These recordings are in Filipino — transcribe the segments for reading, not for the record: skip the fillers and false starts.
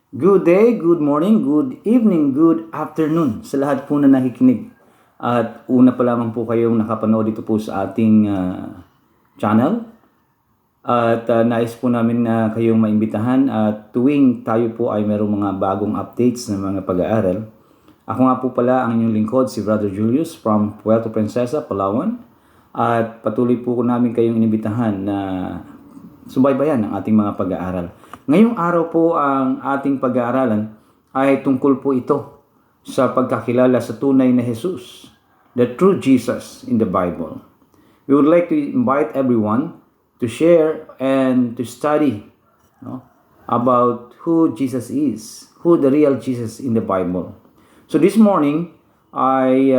Good day, good morning, good evening, good afternoon sa lahat po na nakikinig. At una pa lamang po kayong nakapanood dito po sa ating channel. At nais po namin na kayong maimbitahan at tuwing tayo po ay mayroong mga bagong updates ng mga pag-aaral. Ako nga po pala ang inyong lingkod, si Brother Julius from Puerto Princesa, Palawan. At patuloy po namin kayong inimbitahan na subaybayan ang ating mga pag-aaral. Ngayong araw po ang ating pag-aaralan ay tungkol po ito sa pagkakilala sa tunay na Jesus, the true Jesus in the Bible. We would like to invite everyone to share and to study about who Jesus is, who the real Jesus in the Bible. So this morning ay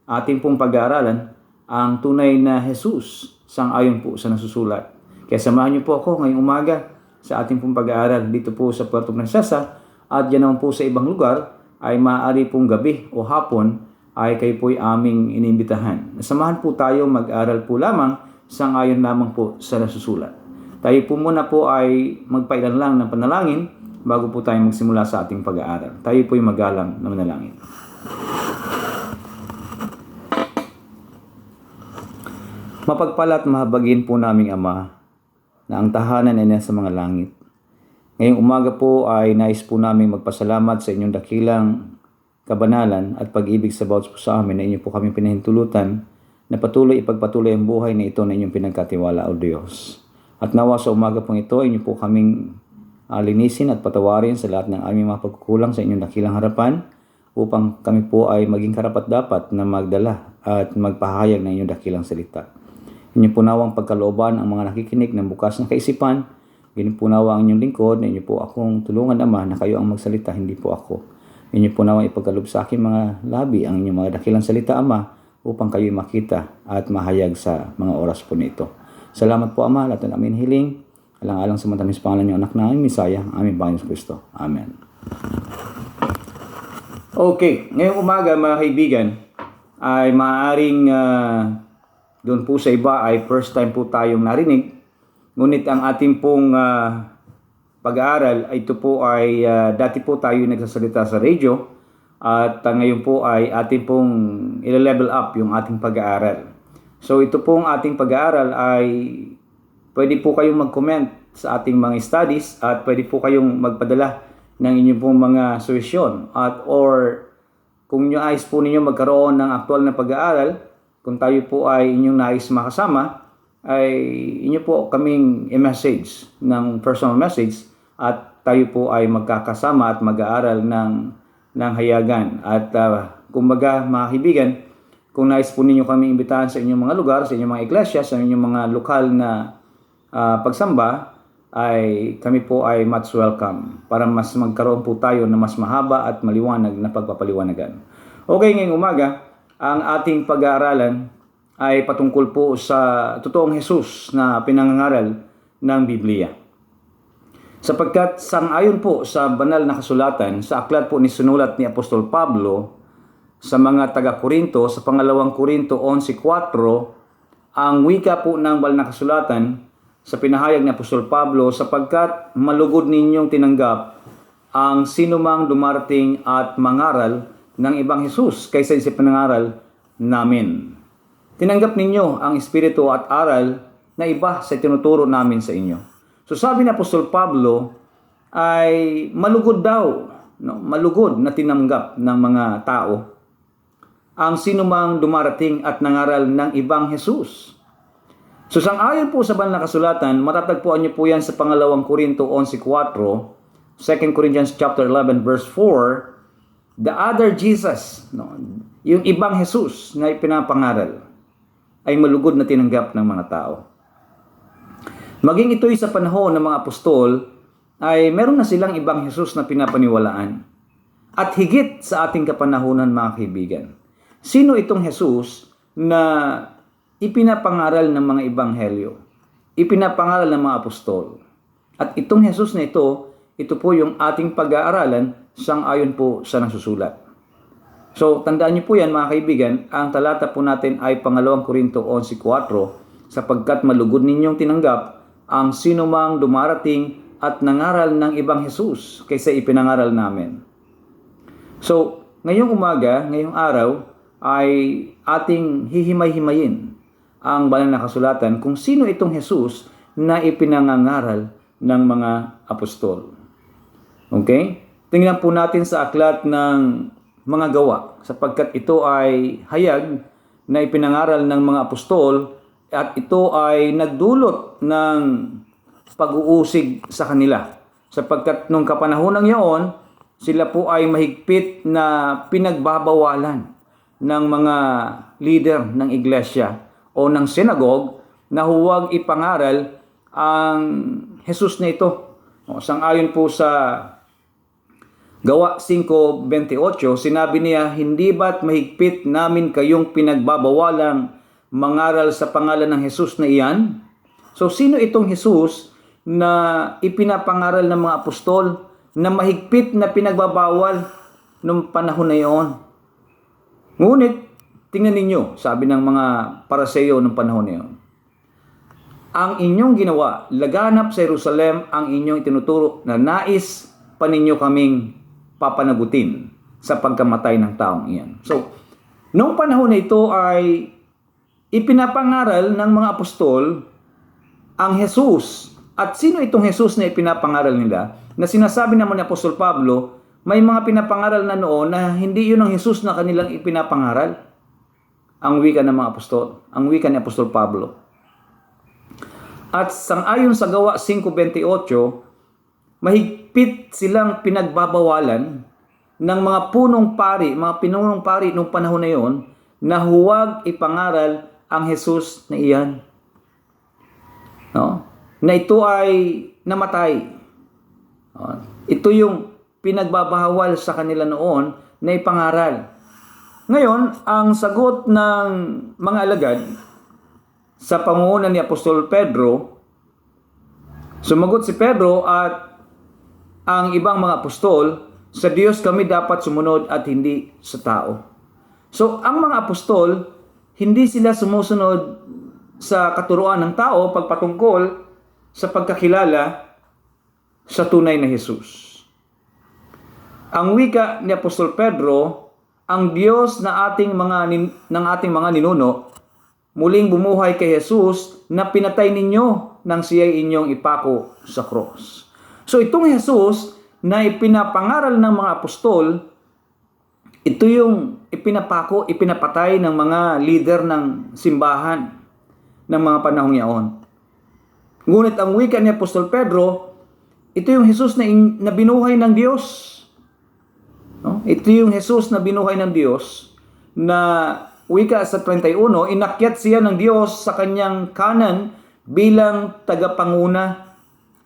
ating pong pag-aaralan ang tunay na Jesus sang-ayon po sa nasusulat. Kaya samahan niyo po ako ngayong umaga sa ating pong pag-aaral dito po sa Puerto Princesa at yan naman po sa ibang lugar ay maaari pong gabi o hapon ay kayo po'y aming inimbitahan. Samahan po tayo mag-aral po lamang sang-ayon lamang po sa nasusulat. Tayo po muna po ay magpailan lang ng panalangin bago po tayo magsimula sa ating pag-aaral. Tayo po'y magalang na manalangin. Mapagpala at mahabagin po naming Ama na ang tahanan ay nasa mga langit. Ngayong umaga po ay nais po namin magpasalamat sa inyong dakilang kabanalan at pag-ibig sa bawat po sa amin na inyo po kami pinahintulutan na patuloy ipagpatuloy ang buhay na ito na inyong pinagkatiwala o Diyos. At nawa sa umaga pong ito, inyo po kaming linisin at patawarin sa lahat ng aming mga pagkukulang sa inyong dakilang harapan upang kami po ay maging karapat-dapat na magdala at magpahayag ng inyong dakilang salita. Inyo po nawang pagkalooban ang mga nakikinig ng bukas na kaisipan. Inyo po nawa ang inyong lingkod na inyo po akong tulungan Ama na kayo ang magsalita, hindi po ako. Inyo po nawang ipagkaloob sa aking mga labi ang inyong mga dakilang salita Ama upang kayo makita at mahayag sa mga oras po nito. Salamat po Ama, lahat ng aming hiling. Alang-alang sa matamis pangalan niyo anak na aming Misaya, aming Panginoon Kristo. Amen. Okay, ngayong umaga mga kaibigan ay maaaring doon po sa iba ay first time po tayong narinig. Ngunit ang ating pong pag-aaral ay ito po ay dati po tayo nagsasalita sa radio at ngayon po ay ating pong i-level up yung ating pag-aaral. So ito pong ating pag-aaral ay pwede po kayong mag-comment sa ating mga studies at pwede po kayong magpadala ng inyong pong mga suwesyon at or kung nais po ninyo magkaroon ng aktual na pag-aaral, kung tayo po ay inyong nais makasama, ay inyo po kaming i-message ng personal message at tayo po ay magkakasama at mag-aaral ng hayagan. At kumbaga mga kaibigan, kung nais po ninyo kami imbitahan sa inyong mga lugar, sa inyong mga iglesia, sa inyong mga lokal na pagsamba, ay kami po ay much welcome para mas magkaroon po tayo na mas mahaba at maliwanag na pagpapaliwanagan. Okay, ngayong umaga, ang ating pag-aaralan ay patungkol po sa totoong Jesus na pinangangaral ng Biblia. Sapagkat sang-ayon po sa banal na kasulatan, sa aklat po ni sinulat ni Apostol Pablo sa mga taga-Korinto, sa pangalawang Korinto 11:4, ang wika po ng banal na kasulatan sa pinahayag ni Apostol Pablo, sapagkat malugod ninyong tinanggap ang sinumang dumarating at mangaral ng ibang Jesus kaysa sa panangaral namin. Tinanggap ninyo ang espiritu at aral na iba sa tinuturo namin sa inyo. So sabi ni Apostol Pablo ay malugod daw, malugod na tinanggap ng mga tao ang sinumang dumarating at nangaral ng ibang Jesus. So sang-ayon po sa banal na kasulatan, matatagpuan niyo po yan sa pangalawang Korinto 11:4, 2 Corinthians chapter 11 verse 4, the other Jesus, yung ibang Jesus na ipinapangaral ay malugod na tinanggap ng mga tao. Maging ito'y sa panahon ng mga apostol ay meron na silang ibang Jesus na pinapaniwalaan. At higit sa ating kapanahunan mga kaibigan, sino itong Jesus na ipinapangaral ng mga ebanghelyo, ipinapangaral ng mga apostol? At itong Jesus na ito po yung ating pag-aaralan sang-ayon po sa nasusulat. So, tandaan niyo po yan mga kaibigan, ang talata po natin ay pangalawang Korinto 11:4, sapagkat malugod ninyong tinanggap ang sinumang dumarating at nangaral ng ibang Jesus kaysa ipinangaral namin. So, ngayong umaga, ngayong araw, ay ating hihimay-himayin ang banal na kasulatan kung sino itong Jesus na ipinangangaral ng mga apostol. Okay? Tingnan po natin sa aklat ng mga gawa, sapagkat ito ay hayag na ipinangaral ng mga apostol at ito ay nagdulot ng pag-uusig sa kanila. Sapagkat nung kapanahonang iyon, sila po ay mahigpit na pinagbabawalan ng mga leader ng iglesia o ng synagogue na huwag ipangaral ang Jesus na ito. Sang-ayon po sa Gawa 5:28, sinabi niya, "Hindi ba't mahigpit namin kayong pinagbabawalang mangaral sa pangalan ng Jesus na iyan?" So, sino itong Jesus na ipinapangaral ng mga apostol na mahigpit na pinagbabawal nung panahon na iyon? Ngunit, tingnan ninyo, sabi ng mga Pariseo nung panahon na iyon, "Ang inyong ginawa, laganap sa Jerusalem ang inyong itinuturo na nais pa ninyo kaming papanagutin sa pagkamatay ng taong iyan." So, nung panahon na ito ay ipinapangaral ng mga apostol ang Jesus. At sino itong Jesus na ipinapangaral nila? Na sinasabi naman ni Apostol Pablo, may mga pinapangaral na noon na hindi yun ang Jesus na kanilang ipinapangaral. Ang wika ng mga apostol, ang wika ni Apostol Pablo. At sang-ayon sa Gawa 5:28, mahigpit silang pinagbabawalan ng mga punong pari, mga pinunong pari nung panahon na yon na huwag ipangaral ang Jesus na iyan. No? Na ito ay namatay. Ito yung pinagbabawal sa kanila noon na ipangaral. Ngayon, ang sagot ng mga alagad sa pangunguna ni Apostol Pedro, sumagot si Pedro at ang ibang mga apostol, "Sa Diyos kami dapat sumunod at hindi sa tao." So, ang mga apostol, hindi sila sumusunod sa katuruan ng tao pagpatungkol sa pagkakilala sa tunay na Jesus. Ang wika ni Apostol Pedro, ang Diyos na ng ating mga ninuno, muling bumuhay kay Jesus na pinatay ninyo nang siya'y inyong ipako sa cross. So itong Jesus na ipinapangaral ng mga apostol, ito yung ipinapatay ng mga leader ng simbahan ng mga panahong yaon. Ngunit ang wika ni Apostol Pedro, ito yung Jesus na binuhay ng Diyos. No? Ito yung Jesus na binuhay ng Diyos na wika sa 31, inakyat siya ng Diyos sa kanyang kanan bilang tagapanguna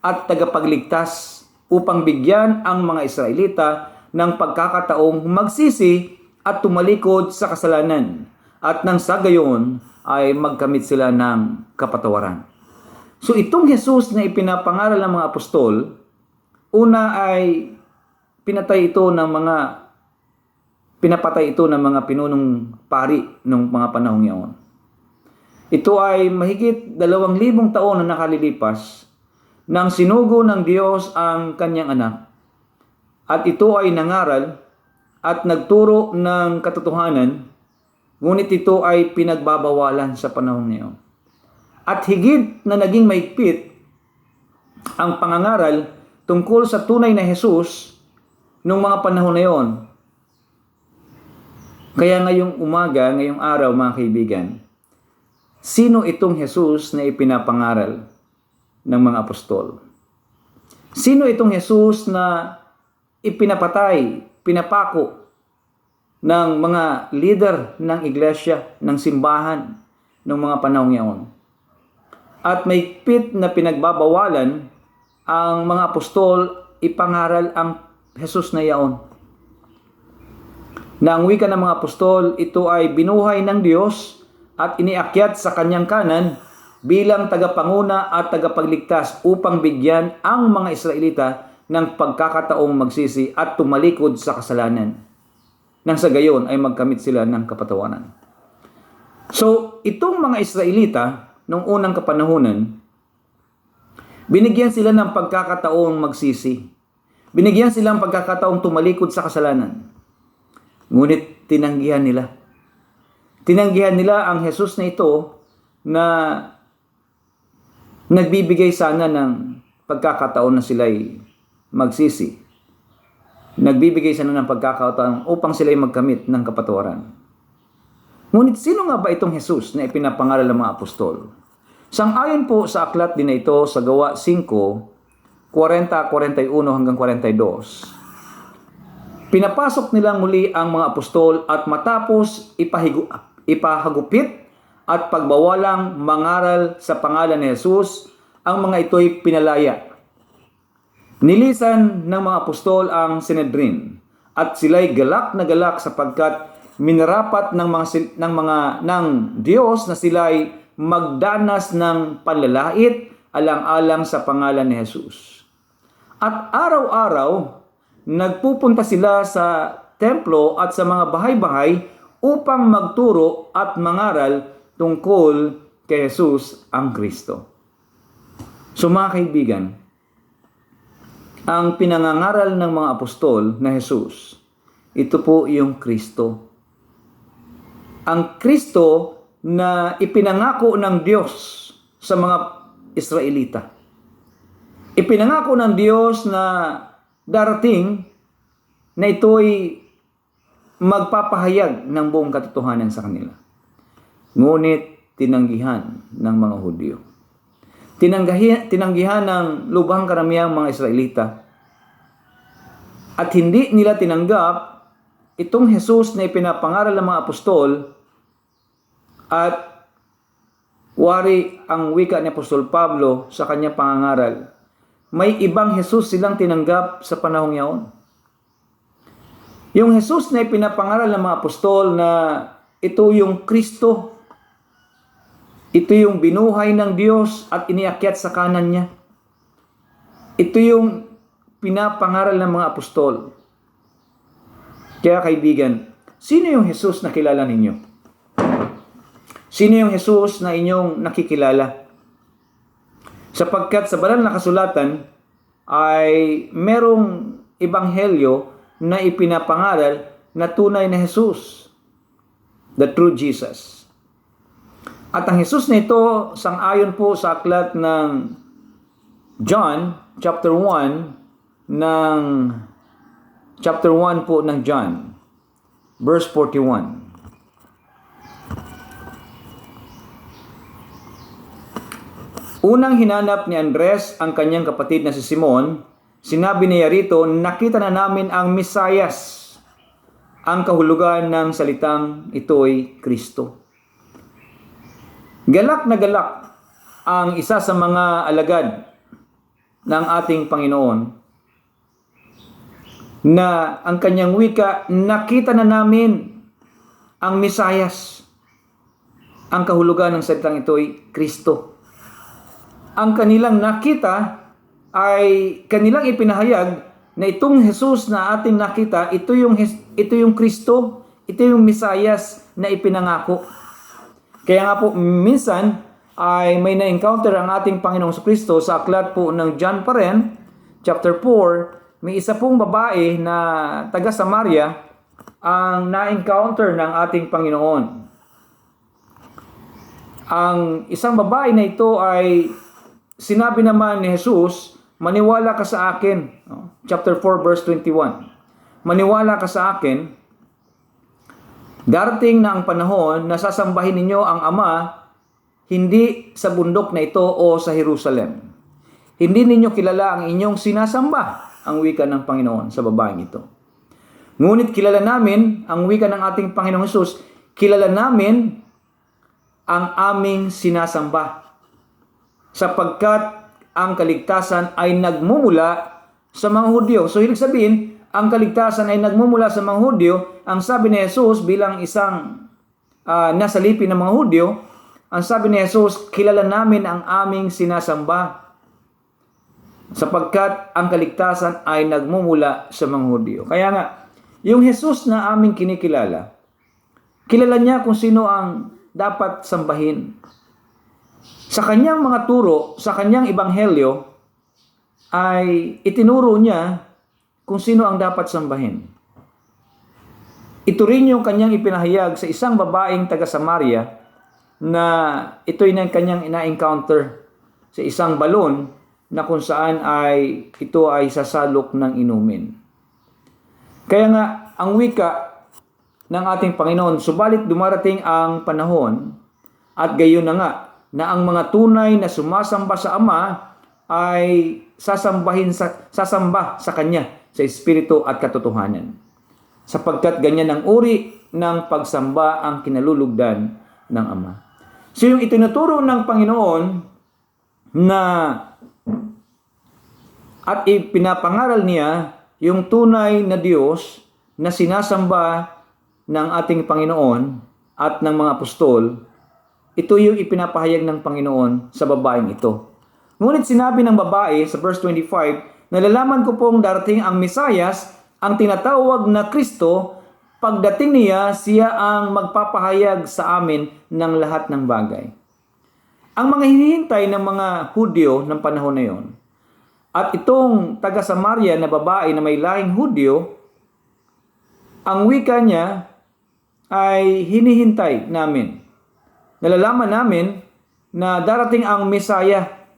at tagapagligtas upang bigyan ang mga Israelita ng pagkakataong magsisi at tumalikod sa kasalanan at nang sa gayon ay magkamit sila ng kapatawaran. So itong Jesus na ipinapangaral ng mga apostol, una ay pinapatay ito ng mga pinunong pari ng mga panahong iyon. Ito ay mahigit 2,000 taon na nakalilipas nang sinugo ng Diyos ang kanyang anak. At ito ay nangaral at nagturo ng katotohanan, ngunit ito ay pinagbabawalan sa panahong iyon. At higit na naging mahigpit ang pangangaral tungkol sa tunay na Jesus noong mga panahon na iyon. Kaya ngayong umaga, ngayong araw mga kaibigan, sino itong Jesus na ipinapangaral ng mga apostol? Sino itong Jesus na ipinapatay, pinapako ng mga leader ng iglesia, ng simbahan ng mga panahong iyon? At mahigpit na pinagbabawalan ang mga apostol ipangaral ang Jesus na iyon. Na ang wika ng mga apostol, ito ay binuhay ng Diyos at iniakyat sa kanyang kanan bilang tagapanguna at tagapagligtas upang bigyan ang mga Israelita ng pagkakataong magsisi at tumalikod sa kasalanan. Nang sa gayon ay magkamit sila ng kapatawaran. So, itong mga Israelita, nung unang kapanahunan, Binigyan sila ng pagkakataong magsisi. Binigyan sila ng pagkakataong tumalikod sa kasalanan. Ngunit tinanggihan nila. Tinanggihan nila ang Jesus na ito na nagbibigay sana ng pagkakataon na sila'y magsisi. Nagbibigay sana ng pagkakataon upang sila'y magkamit ng kapatawaran. Ngunit sino nga ba itong Jesus na ipinapangaral ng mga apostol? Sang-ayon po sa aklat din na ito sa Gawa 5, 40-41 hanggang 42. Pinapasok nilang muli ang mga apostol at matapos ipahagupit at pagbawalang mangaral sa pangalan ni Jesus, ang mga ito'y pinalaya. Nilisan ng mga apostol ang Sanhedrin at sila'y galak na galak sapagkat minarapat ng Diyos na sila'y magdanas ng panlalait alang-alang sa pangalan ni Jesus. At araw-araw, nagpupunta sila sa templo at sa mga bahay-bahay upang magturo at mangaral tungkol kay Jesus ang Kristo. So mga kaibigan, ang pinangangaral ng mga apostol na Jesus, ito po yung Kristo. Ang Kristo na ipinangako ng Diyos sa mga Israelita. Ipinangako ng Diyos na darating na ito'y magpapahayag ng buong katotohanan sa kanila. Ngunit tinanggihan ng mga Hudyo. Tinanggihan ng lubhang karamihang mga Israelita. At hindi nila tinanggap itong Jesus na ipinapangaral ng mga apostol at wari ang wika ni Apostol Pablo sa kanyang pangangaral. May ibang Jesus silang tinanggap sa panahong yaon. Yung Jesus na ipinapangaral ng mga apostol na ito yung Kristo, ito yung binuhay ng Diyos at iniakyat sa kanan niya. Ito yung pinapangaral ng mga apostol. Kaya kaibigan, sino yung Jesus na kilala ninyo? Sino yung Jesus na inyong nakikilala? Sapagkat sa banal na kasulatan ay merong ebanghelyo na ipinapangaral na tunay na Jesus, the true Jesus. At ang Jesus na ito, sang-ayon po sa aklat ng John, chapter 1 po ng John, verse 41. Unang hinanap ni Andres ang kanyang kapatid na si Simon. Sinabi niya rito, nakita na namin ang Mesiyas. Ang kahulugan ng salitang ito'y Kristo. Galak na galak ang isa sa mga alagad ng ating Panginoon na ang kanyang wika, nakita na namin ang Mesiyas. Ang kahulugan ng salitang ito'y Kristo. Ang kanilang nakita ay kanilang ipinahayag na itong Jesus na ating nakita, ito yung Kristo, ito yung Mesiyas na ipinangako. Kaya nga po, minsan ay may na-encounter ang ating Panginoong Kristo sa aklat po ng John pa rin, chapter 4, may isa pong babae na taga Samaria ang na-encounter ng ating Panginoon. Ang isang babae na ito ay sinabi naman ni Jesus, maniwala ka sa akin. Chapter 4, verse 21. Maniwala ka sa akin, darating na ang panahon na sasambahin ninyo ang Ama, hindi sa bundok na ito o sa Jerusalem. Hindi ninyo kilala ang inyong sinasamba, ang wika ng Panginoon sa babaeng ito. Ngunit kilala namin ang wika ng ating Panginoong Jesus, kilala namin ang aming sinasamba. Sapagkat ang kaligtasan ay nagmumula sa mga Hudyo. So, ibig sabihin, ang kaligtasan ay nagmumula sa mga Hudyo. Ang sabi ni Jesus bilang isang nasa lipi ng mga Hudyo, ang sabi ni Jesus, kilala namin ang aming sinasamba. Sapagkat ang kaligtasan ay nagmumula sa mga Hudyo. Kaya nga, yung Jesus na aming kinikilala, kilala niya kung sino ang dapat sambahin. Sa kanyang mga turo, sa kanyang ebanghelyo, ay itinuro niya kung sino ang dapat sambahin. Ito rin yung kanyang ipinahayag sa isang babaeng taga Samaria na ito'y na kanyang ina-encounter sa isang balon na kung saan ay ito ay sasalok ng inumin. Kaya nga, ang wika ng ating Panginoon, subalit dumarating ang panahon at gayon na nga na ang mga tunay na sumasamba sa Ama ay sasamba sa Kanya sa Espiritu at katotohanan. Sapagkat ganyan ang uri ng pagsamba ang kinalulugdan ng Ama. So yung itinuturo ng Panginoon na at ipinapangaral niya yung tunay na Diyos na sinasamba ng ating Panginoon at ng mga apostol, ito yung ipinapahayag ng Panginoon sa babaeng ito. Ngunit sinabi ng babae sa verse 25, nalalaman ko pong darating ang Mesiyas, ang tinatawag na Kristo, pagdating niya, siya ang magpapahayag sa amin ng lahat ng bagay. Ang mga hinihintay ng mga Hudyo ng panahon na yon, at itong taga Samaria na babae na may lahing Hudyo, ang wika niya ay hinihintay namin. Nalalaman namin na darating ang Mesaya.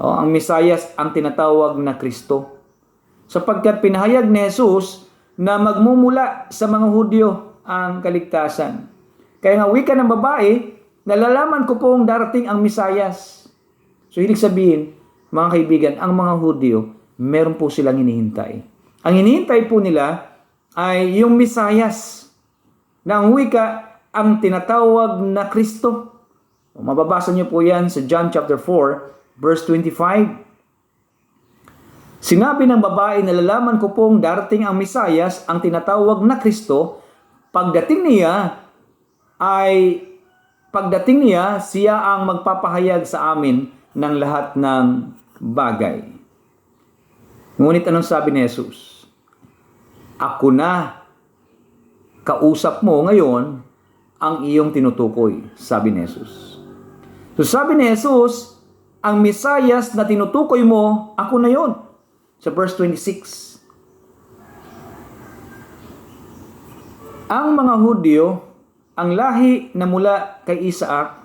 Ang Mesiyas ang tinatawag na Kristo. Sapagkat pinahayag ni Jesus na magmumula sa mga Hudyo ang kaligtasan. Kaya nga wika ng babae, nalalaman ko pong darating ang Mesiyas. So ibig sabihin, mga kaibigan, ang mga Hudyo, meron po silang hinihintay. Ang hinihintay po nila ay yung Mesiyas, na ang wika ang tinatawag na Kristo. Mababasa niyo po yan sa John chapter 4, verse 25. Sinabi ng babae, nalalaman ko pong darating ang Mesiyas, ang tinatawag na Kristo, pagdating niya, siya ang magpapahayag sa amin ng lahat ng bagay. Ngunit anong sabi ni Jesus? Ako na, kausap mo ngayon ang iyong tinutukoy, sabi ni Jesus. So sabi ni Jesus, ang Mesiyas na tinutukoy mo, ako na yon. Sa verse 26. Ang mga Hudyo, ang lahi na mula kay Isaac,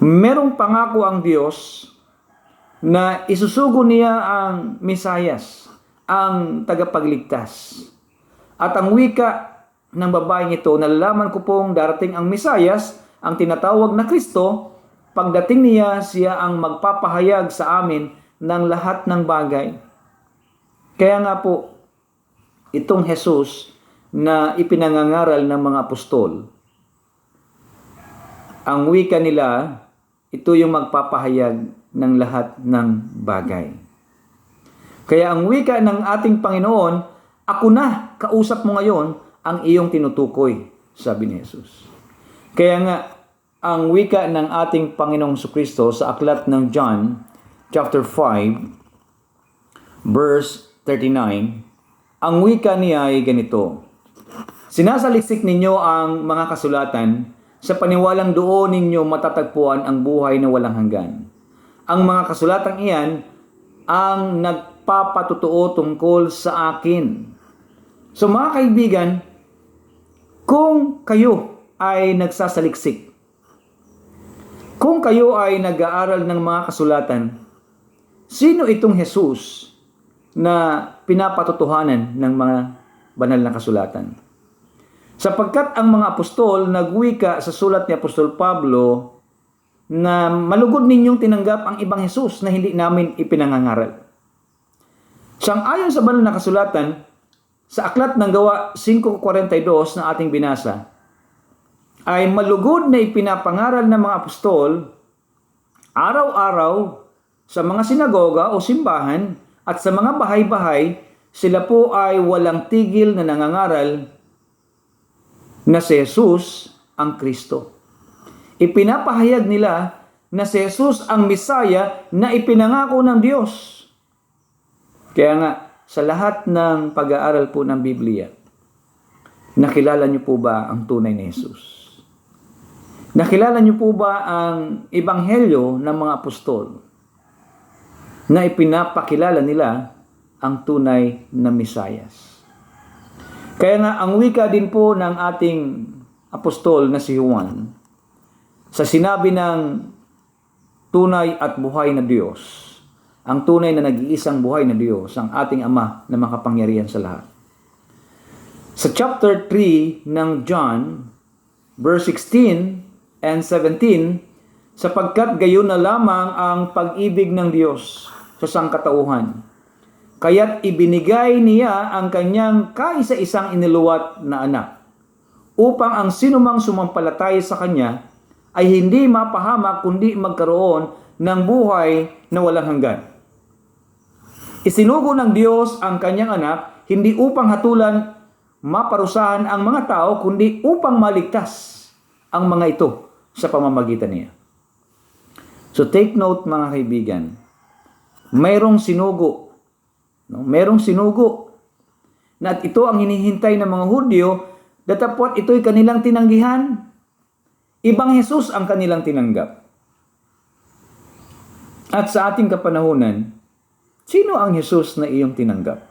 merong pangako ang Diyos na isusugo niya ang Mesiyas, ang tagapagligtas. At ang wika ng babaeng ito, nalalaman ko pong darating ang Mesiyas, ang tinatawag na Kristo, pagdating niya, siya ang magpapahayag sa amin ng lahat ng bagay. Kaya nga po, itong Jesus na ipinangangaral ng mga apostol, ang wika nila, ito yung magpapahayag ng lahat ng bagay. Kaya ang wika ng ating Panginoon, ako na, kausap mo ngayon ang iyong tinutukoy, sabi ni Jesus. Kaya nga, ang wika ng ating Panginoong Jesucristo sa aklat ng John, chapter 5, verse 39, ang wika niya ay ganito, sinasaliksik ninyo ang mga kasulatan, sa paniwalang doon ninyo matatagpuan ang buhay na walang hanggan. Ang mga kasulatang iyan ang nagpapatotoo tungkol sa akin. So mga kaibigan, kung kayo ay nagsasaliksik, kung kayo ay nag-aaral ng mga kasulatan, sino itong Jesus na pinapatotohanan ng mga banal na kasulatan? Sapagkat ang mga apostol nagwika sa sulat ni Apostol Pablo na malugod ninyong tinanggap ang ibang Jesus na hindi namin ipinangangaral. Sang-ayon sa banal na kasulatan, sa aklat ng Gawa 5:42 na ating binasa, ay malugod na ipinapangaral ng mga apostol araw-araw sa mga sinagoga o simbahan at sa mga bahay-bahay, sila po ay walang tigil na nangangaral na si Jesus ang Kristo. Ipinapahayag nila na si Jesus ang Mesaya na ipinangako ng Diyos. Kaya nga, sa lahat ng pag-aaral po ng Biblia, nakilala niyo po ba ang tunay na Jesus? Nakilala niyo po ba ang ebanghelyo ng mga apostol? na ipinapakilala nila ang tunay na Mesiyas. Kaya nga ang wika din po ng ating apostol na si Juan sa sinabi ng tunay at buhay na Diyos, ang tunay na nag-iisang buhay na Diyos, ang ating Ama na makapangyarihan sa lahat. Sa chapter 3 ng John, verse 16 and 17, sapagkat gayon na lamang ang pag-ibig ng Diyos sa sangkatauhan, kaya't ibinigay niya ang kanyang kaisa-isang iniluwat na anak, upang ang sinumang sumampalataya sa kanya ay hindi mapahamak kundi magkaroon ng buhay na walang hanggan. Isinugo ng Diyos ang kanyang anak, hindi upang hatulan, maparusahan ang mga tao, kundi upang maligtas ang mga ito sa pamamagitan niya. So take note mga kaibigan, mayroong sinugo. Mayroong sinugo. Na at ito ang hinihintay ng mga Hudyo, datapwat ito'y kanilang tinanggihan. Ibang Jesus ang kanilang tinanggap. At sa ating kapanahunan, sino ang Jesus na iyong tinanggap?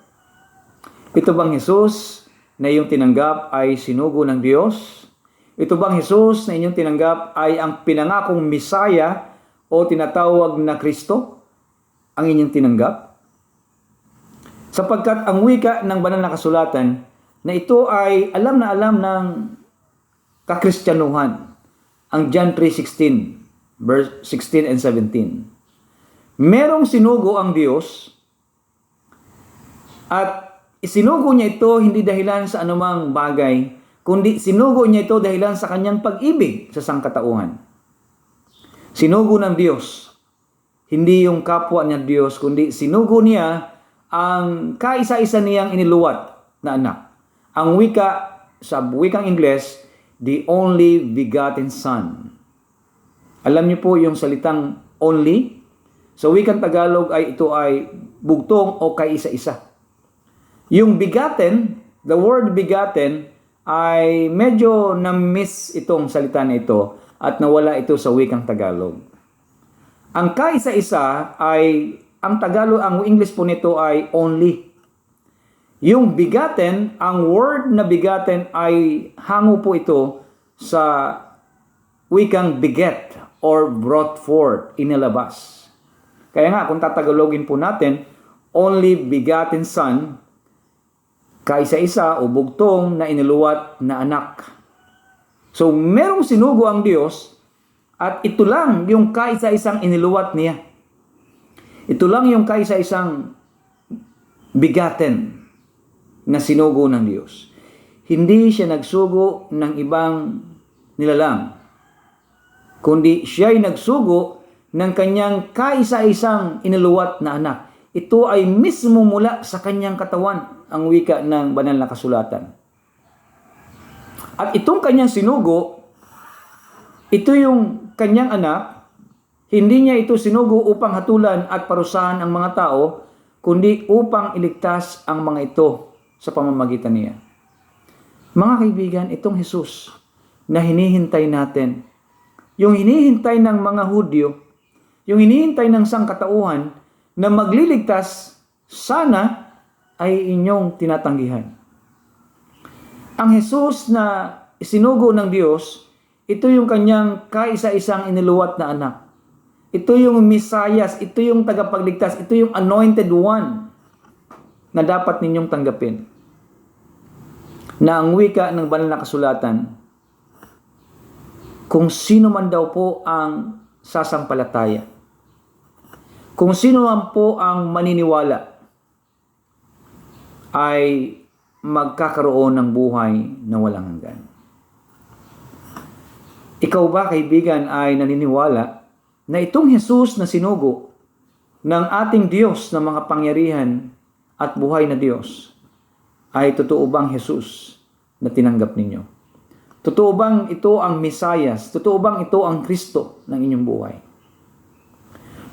Ito bang Jesus na iyong tinanggap ay sinugo ng Diyos? Ito bang Jesus na inyong tinanggap ay ang pinangakong Misaya o tinatawag na Kristo ang inyong tinanggap? Sapagkat ang wika ng banal na kasulatan na ito ay alam na alam ng kakristyanuhan. Ang John 3:16, verse 16 and 17. Merong sinugo ang Diyos at isinugo niya ito hindi dahilan sa anumang bagay, kundi sinugo niya ito dahilan sa kanyang pag-ibig sa sangkatauhan. Sinugo ng Diyos, hindi yung kapwa niya Diyos, kundi sinugo niya ang kaisa-isa niyang iniluwat na anak. Ang wika, sa wikang Ingles, the only begotten Son. Alam niyo po yung salitang only? Sa wikang Tagalog ay ito ay bugtong o kaisa-isa. Yung begotten, the word begotten, ay medyo na-miss itong salita na ito at nawala ito sa wikang Tagalog. Ang kaisa-isa ay, ang Tagalog, ang English po nito ay only. Yung begotten, ang word na begotten ay hango po ito sa wikang beget or brought forth, inilabas. Kaya nga, kung tatagalogin po natin, only begotten Son, kaisa-isa o bugtong na iniluwat na anak. So, merong sinugo ang Diyos at ito lang yung kaisa-isang iniluwat niya. Ito lang yung kaisa-isang begotten na sinugo ng Diyos. Hindi siya nagsugo ng ibang nilalang, kundi siya'y nagsugo ng kanyang kaisa-isang iniluwat na anak. Ito ay mismo mula sa kanyang katawan, ang wika ng banal na kasulatan. At itong kanyang sinugo, ito yung kanyang anak, hindi niya ito sinugo upang hatulan at parusahan ang mga tao, kundi upang iligtas ang mga ito sa pamamagitan niya. Mga kaibigan, itong Jesus na hinihintay natin, yung hinihintay ng mga Hudyo, yung hinihintay ng sangkatauhan na magliligtas, sana ay inyong tinatanggihan. Ang Jesus na isinugo ng Diyos, ito yung kanyang kaisa-isang iniluwat na anak. Ito yung Mesiyas, ito yung tagapagligtas, ito yung anointed one na dapat ninyong tanggapin. Na ang wika ng banal na kasulatan, kung sino man daw po ang sasampalataya, kung sino man po ang maniniwala, ay magkakaroon ng buhay na walang hanggan. Ikaw ba, kaibigan, ay naniniwala na itong Jesus na sinugo ng ating Diyos na mga pangyarihan at buhay na Diyos ay totoo bang Jesus na tinanggap ninyo? Totoo bang ito ang Mesiyas? Totoo bang ito ang Kristo ng inyong buhay?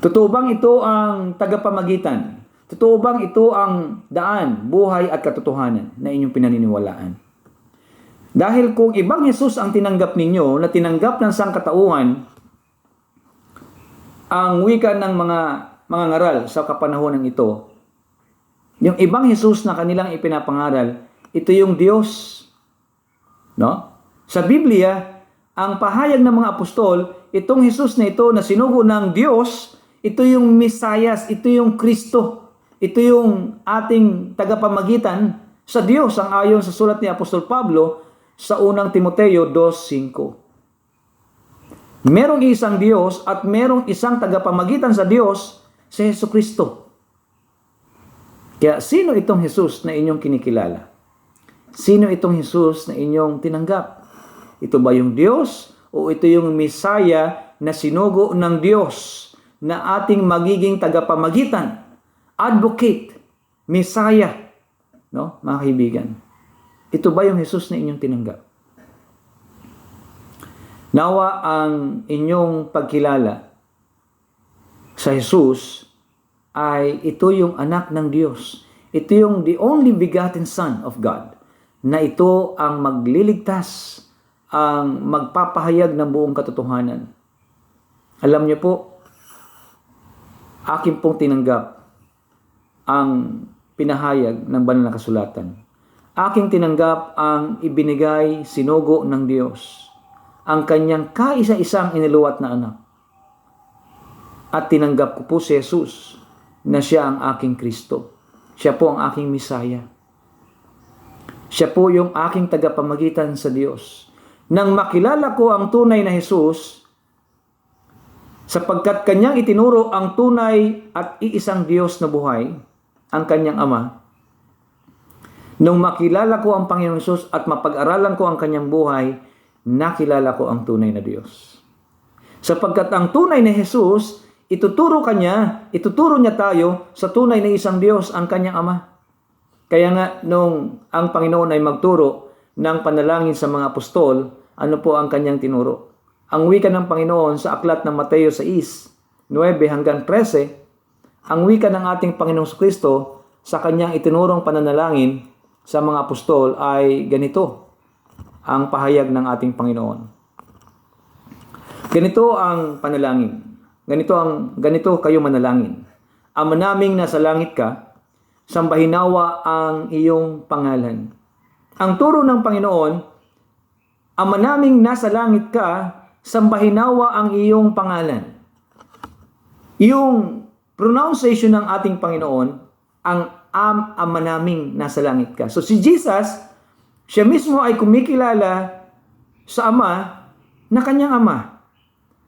Totoo bang ito ang tagapamagitan? Totoo bang ito ang daan, buhay at katotohanan na inyong pinaniniwalaan? Dahil kung ibang Jesus ang tinanggap ninyo, na tinanggap ng sangkatauhan, ang wika ng mga mga ngaral sa kapanahonan ito, yung ibang Jesus na kanilang ipinapangaral, ito yung Diyos. No? Sa Biblia, ang pahayag ng mga apostol, itong Jesus na ito na sinugo ng Diyos, ito yung Mesiyas, ito yung Kristo. Ito yung ating tagapamagitan sa Diyos, ang ayon sa sulat ni Apostol Pablo sa unang Timoteo 2:5. Merong isang Diyos at merong isang tagapamagitan sa Diyos, si Jesucristo. Kaya sino itong Jesus na inyong kinikilala? Sino itong Jesus na inyong tinanggap? Ito ba yung Diyos o ito yung Mesaya na sinugo ng Diyos na ating magiging tagapamagitan? Advocate, Messiah, no, mga kaibigan. Ito ba yung Jesus na inyong tinanggap? Nawa ang inyong pagkilala sa Jesus ay ito yung anak ng Diyos. Ito yung the only begotten Son of God, na ito ang magliligtas, ang magpapahayag ng buong katotohanan. Alam niyo po, akin pong tinanggap ang pinahayag ng banal na kasulatan. Aking tinanggap ang ibinigay, sinugo ng Diyos, ang kanyang kaisa-isang iniluwat na anak. At tinanggap ko po si Jesus na siya ang aking Kristo. Siya po ang aking Mesaya. Siya po yung aking tagapamagitan sa Diyos. Nang makilala ko ang tunay na Jesus, sapagkat kanyang itinuro ang tunay at iisang Diyos na buhay, ang kanyang Ama. Nung makilala ko ang Panginoong Hesus at mapag-aralan ko ang kanyang buhay, nakilala ko ang tunay na Diyos. Sapagkat ang tunay na Hesus, ituturo niya tayo sa tunay na isang Diyos, ang kanyang Ama. Kaya nga, nung ang Panginoon ay magturo ng panalangin sa mga apostol, ano po ang kanyang tinuro? Ang wika ng Panginoon sa aklat ng Mateo 6:9-13, ang wika ng ating Panginoong Kristo sa kanyang itinurong pananalangin sa mga apostol ay ganito ang pahayag ng ating Panginoon. Ganito ang panalangin. Ganito kayo manalangin. Ama naming nasa langit ka, sambahinawa ang iyong pangalan. Ang turo ng Panginoon, Ama naming nasa langit ka, sambahinawa ang iyong pangalan. Yung pronunciation ng ating Panginoon, ang Ama naming nasa langit ka. So si Jesus, siya mismo ay kumikilala sa Ama na kanyang Ama.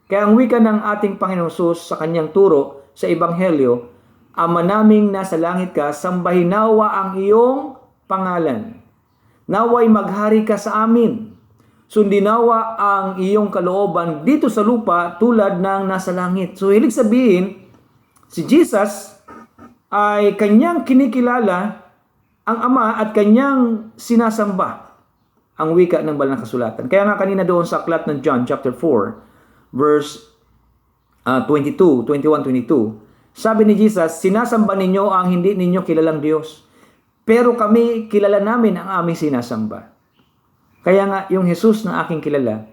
Kaya ang wika ng ating Panginoong Hesus sa kanyang turo sa Ebanghelyo, Ama naming nasa langit ka, sambahinawa ang iyong pangalan. Naway maghari ka sa amin. Sundinawa ang iyong kalooban dito sa lupa tulad ng nasa langit. So hilig sabihin, si Jesus ay kanyang kinikilala ang Ama at kanyang sinasamba ang wika ng banal na kasulatan. Kaya nga kanina doon sa aklat ng John chapter 4 verse 21-22, sabi ni Jesus, sinasamba ninyo ang hindi ninyo kilalang Diyos, pero kami kilala namin ang aming sinasamba. Kaya nga yung Jesus na aking kilala,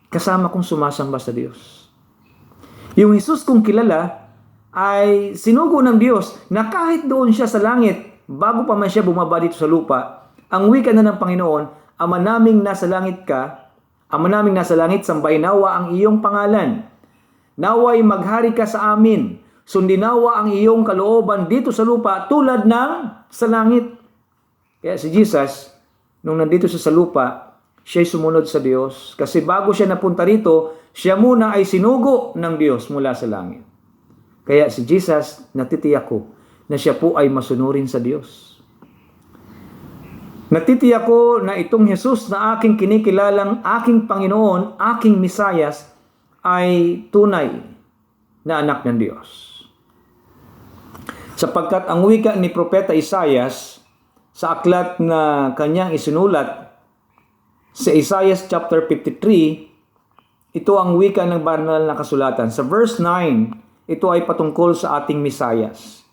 kasama kong sumasamba sa Diyos. Yung Jesus kong kilala ay sinugo ng Diyos na kahit doon siya sa langit, bago pa man siya bumaba dito sa lupa, ang wika na ng Panginoon, Ama naming nasa langit ka, Ama naming nasa langit, sambahinawa ang iyong pangalan. Naway maghari ka sa amin, sundinawa ang iyong kalooban dito sa lupa tulad ng sa langit. Kaya si Jesus, nung nandito siya sa lupa, siya'y sumunod sa Diyos. Kasi bago siya napunta rito, siya muna ay sinugo ng Diyos mula sa langit. Kaya si Jesus, natitiyak ko na siya po ay masunurin sa Diyos. Natitiyak ko na itong Jesus na aking kinikilalang aking Panginoon, aking Mesiyas, ay tunay na anak ng Diyos. Sapagkat ang wika ni Propeta Isaias sa aklat na kanyang isinulat sa Isaiah chapter 53, ito ang wika ng banal na kasulatan. Sa verse 9, ito ay patungkol sa ating Mesiyas.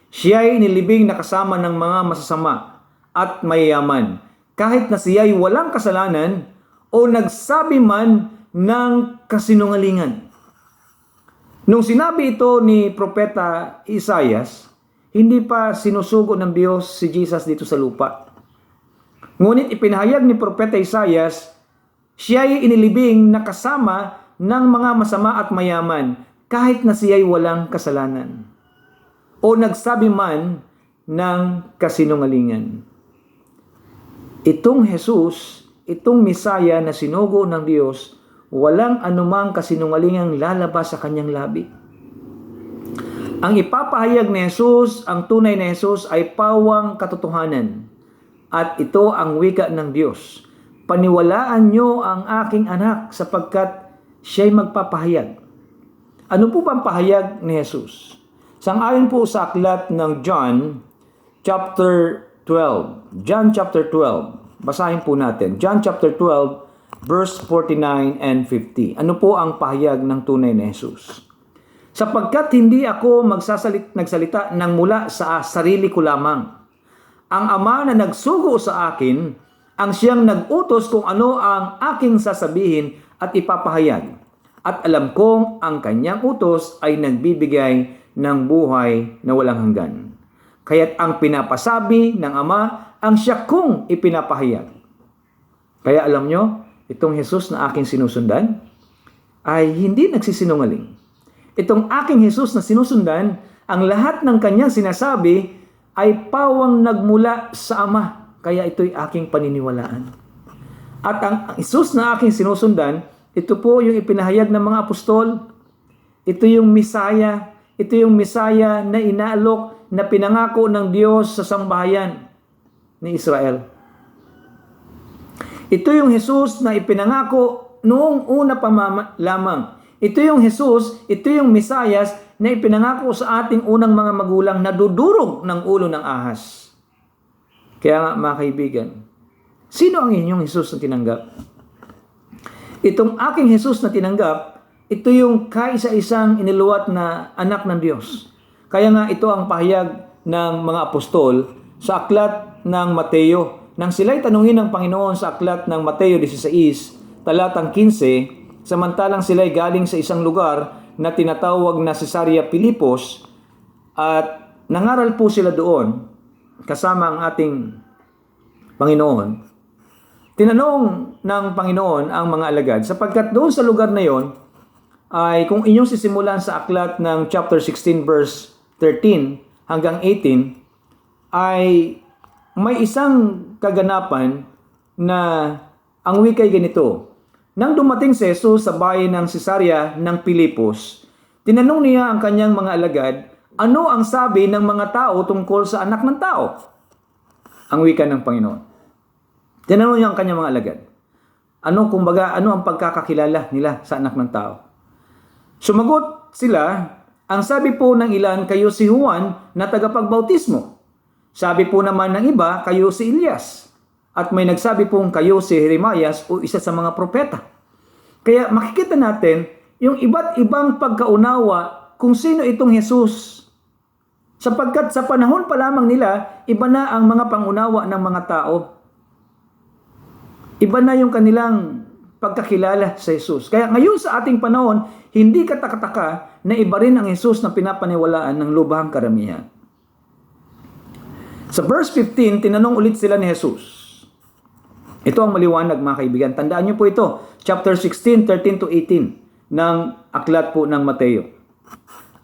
Siya'y nilibing na kasama ng mga masasama at mayayaman, kahit na siya'y walang kasalanan o nagsabi man ng kasinungalingan. Nung sinabi ito ni Propeta Isaias, hindi pa sinusugo ng Diyos si Jesus dito sa lupa. Ngunit ipinahayag ni Propeta Isaias, siya ay inilibing na kasama ng mga masama at mayaman, kahit na siya ay walang kasalanan o nagsabi man ng kasinungalingan. Itong Jesus, itong Misaya na sinugo ng Diyos, walang anumang kasinungalingang lalabas sa kanyang labi. Ang ipapahayag ni Jesus, ang tunay na Jesus ay pawang katotohanan. At ito ang wika ng Diyos. Paniwalaan niyo ang aking anak sapagkat siya'y magpapahayag. Ano po bang pahayag ni Jesus? Sang-ayon po sa aklat ng John chapter 12. John chapter 12. Basahin po natin. John chapter 12 verse 49 and 50. Ano po ang pahayag ng tunay na Jesus? Sapagkat hindi ako nagsalita ng mula sa sarili ko lamang. Ang Ama na nagsugo sa akin, ang siyang nag-utos kung ano ang aking sasabihin at ipapahayag. At alam kong ang kanyang utos ay nagbibigay ng buhay na walang hanggan. Kaya't ang pinapasabi ng Ama, ang siya kong ipinapahayag. Kaya alam nyo, itong Jesus na aking sinusundan ay hindi nagsisinungaling. Itong aking Jesus na sinusundan, ang lahat ng kanyang sinasabi ay pawang nagmula sa Ama. Kaya ito'y aking paniniwalaan. At ang Jesus na aking sinusundan, ito po yung ipinahayag ng mga apostol. Ito yung Misaya. Ito yung Misaya na inaalok, na pinangako ng Diyos sa sambahayan ni Israel. Ito yung Jesus na ipinangako noong una pa lamang. Ito yung Jesus, ito yung Misayas na ipinangako sa ating unang mga magulang na dudurog ng ulo ng ahas. Kaya nga mga kaibigan, sino ang inyong Jesus na tinanggap? Itong aking Jesus na tinanggap, ito yung kaisa-isang iniluwat na anak ng Diyos. Kaya nga ito ang pahayag ng mga apostol sa aklat ng Mateo. Nang sila'y tanungin ng Panginoon sa aklat ng Mateo 16, talatang 15, samantalang sila'y galing sa isang lugar na tinatawag na Cesarea Pilipos at nangaral po sila doon kasama ang ating Panginoon. Tinanong ng Panginoon ang mga alagad, sapagkat doon sa lugar na yon ay kung inyong sisimulan sa aklat ng chapter 16 verse 13 hanggang 18 ay may isang kaganapan na ang wika'y ganito. Nang dumating si Jesus sa bayan ng Cesarea ng Pilipos, tinanong niya ang kanyang mga alagad, ano ang sabi ng mga tao tungkol sa anak ng tao? Ang wika ng Panginoon. Tinanong niya ang kanyang mga alagad. Ano ang pagkakakilala nila sa anak ng tao? Sumagot sila, ang sabi po ng ilan, kayo si Juan na tagapagbautismo. Sabi po naman ng iba, kayo si Elias. At may nagsabi pong kayo si Jeremias o isa sa mga propeta. Kaya makikita natin yung iba't ibang pagkaunawa kung sino itong Jesus. Sapagkat sa panahon pa lamang nila, iba na ang mga pangunawa ng mga tao. Iba na yung kanilang pagkakilala sa Jesus. Kaya ngayon sa ating panahon, hindi katakataka na iba rin ang Jesus na pinapaniwalaan ng lubhang karamihan. Sa verse 15, tinanong ulit sila ni Jesus. Ito ang maliwanag mga kaibigan. Tandaan niyo po ito. Chapter 16, 13 to 18 ng aklat po ng Mateo.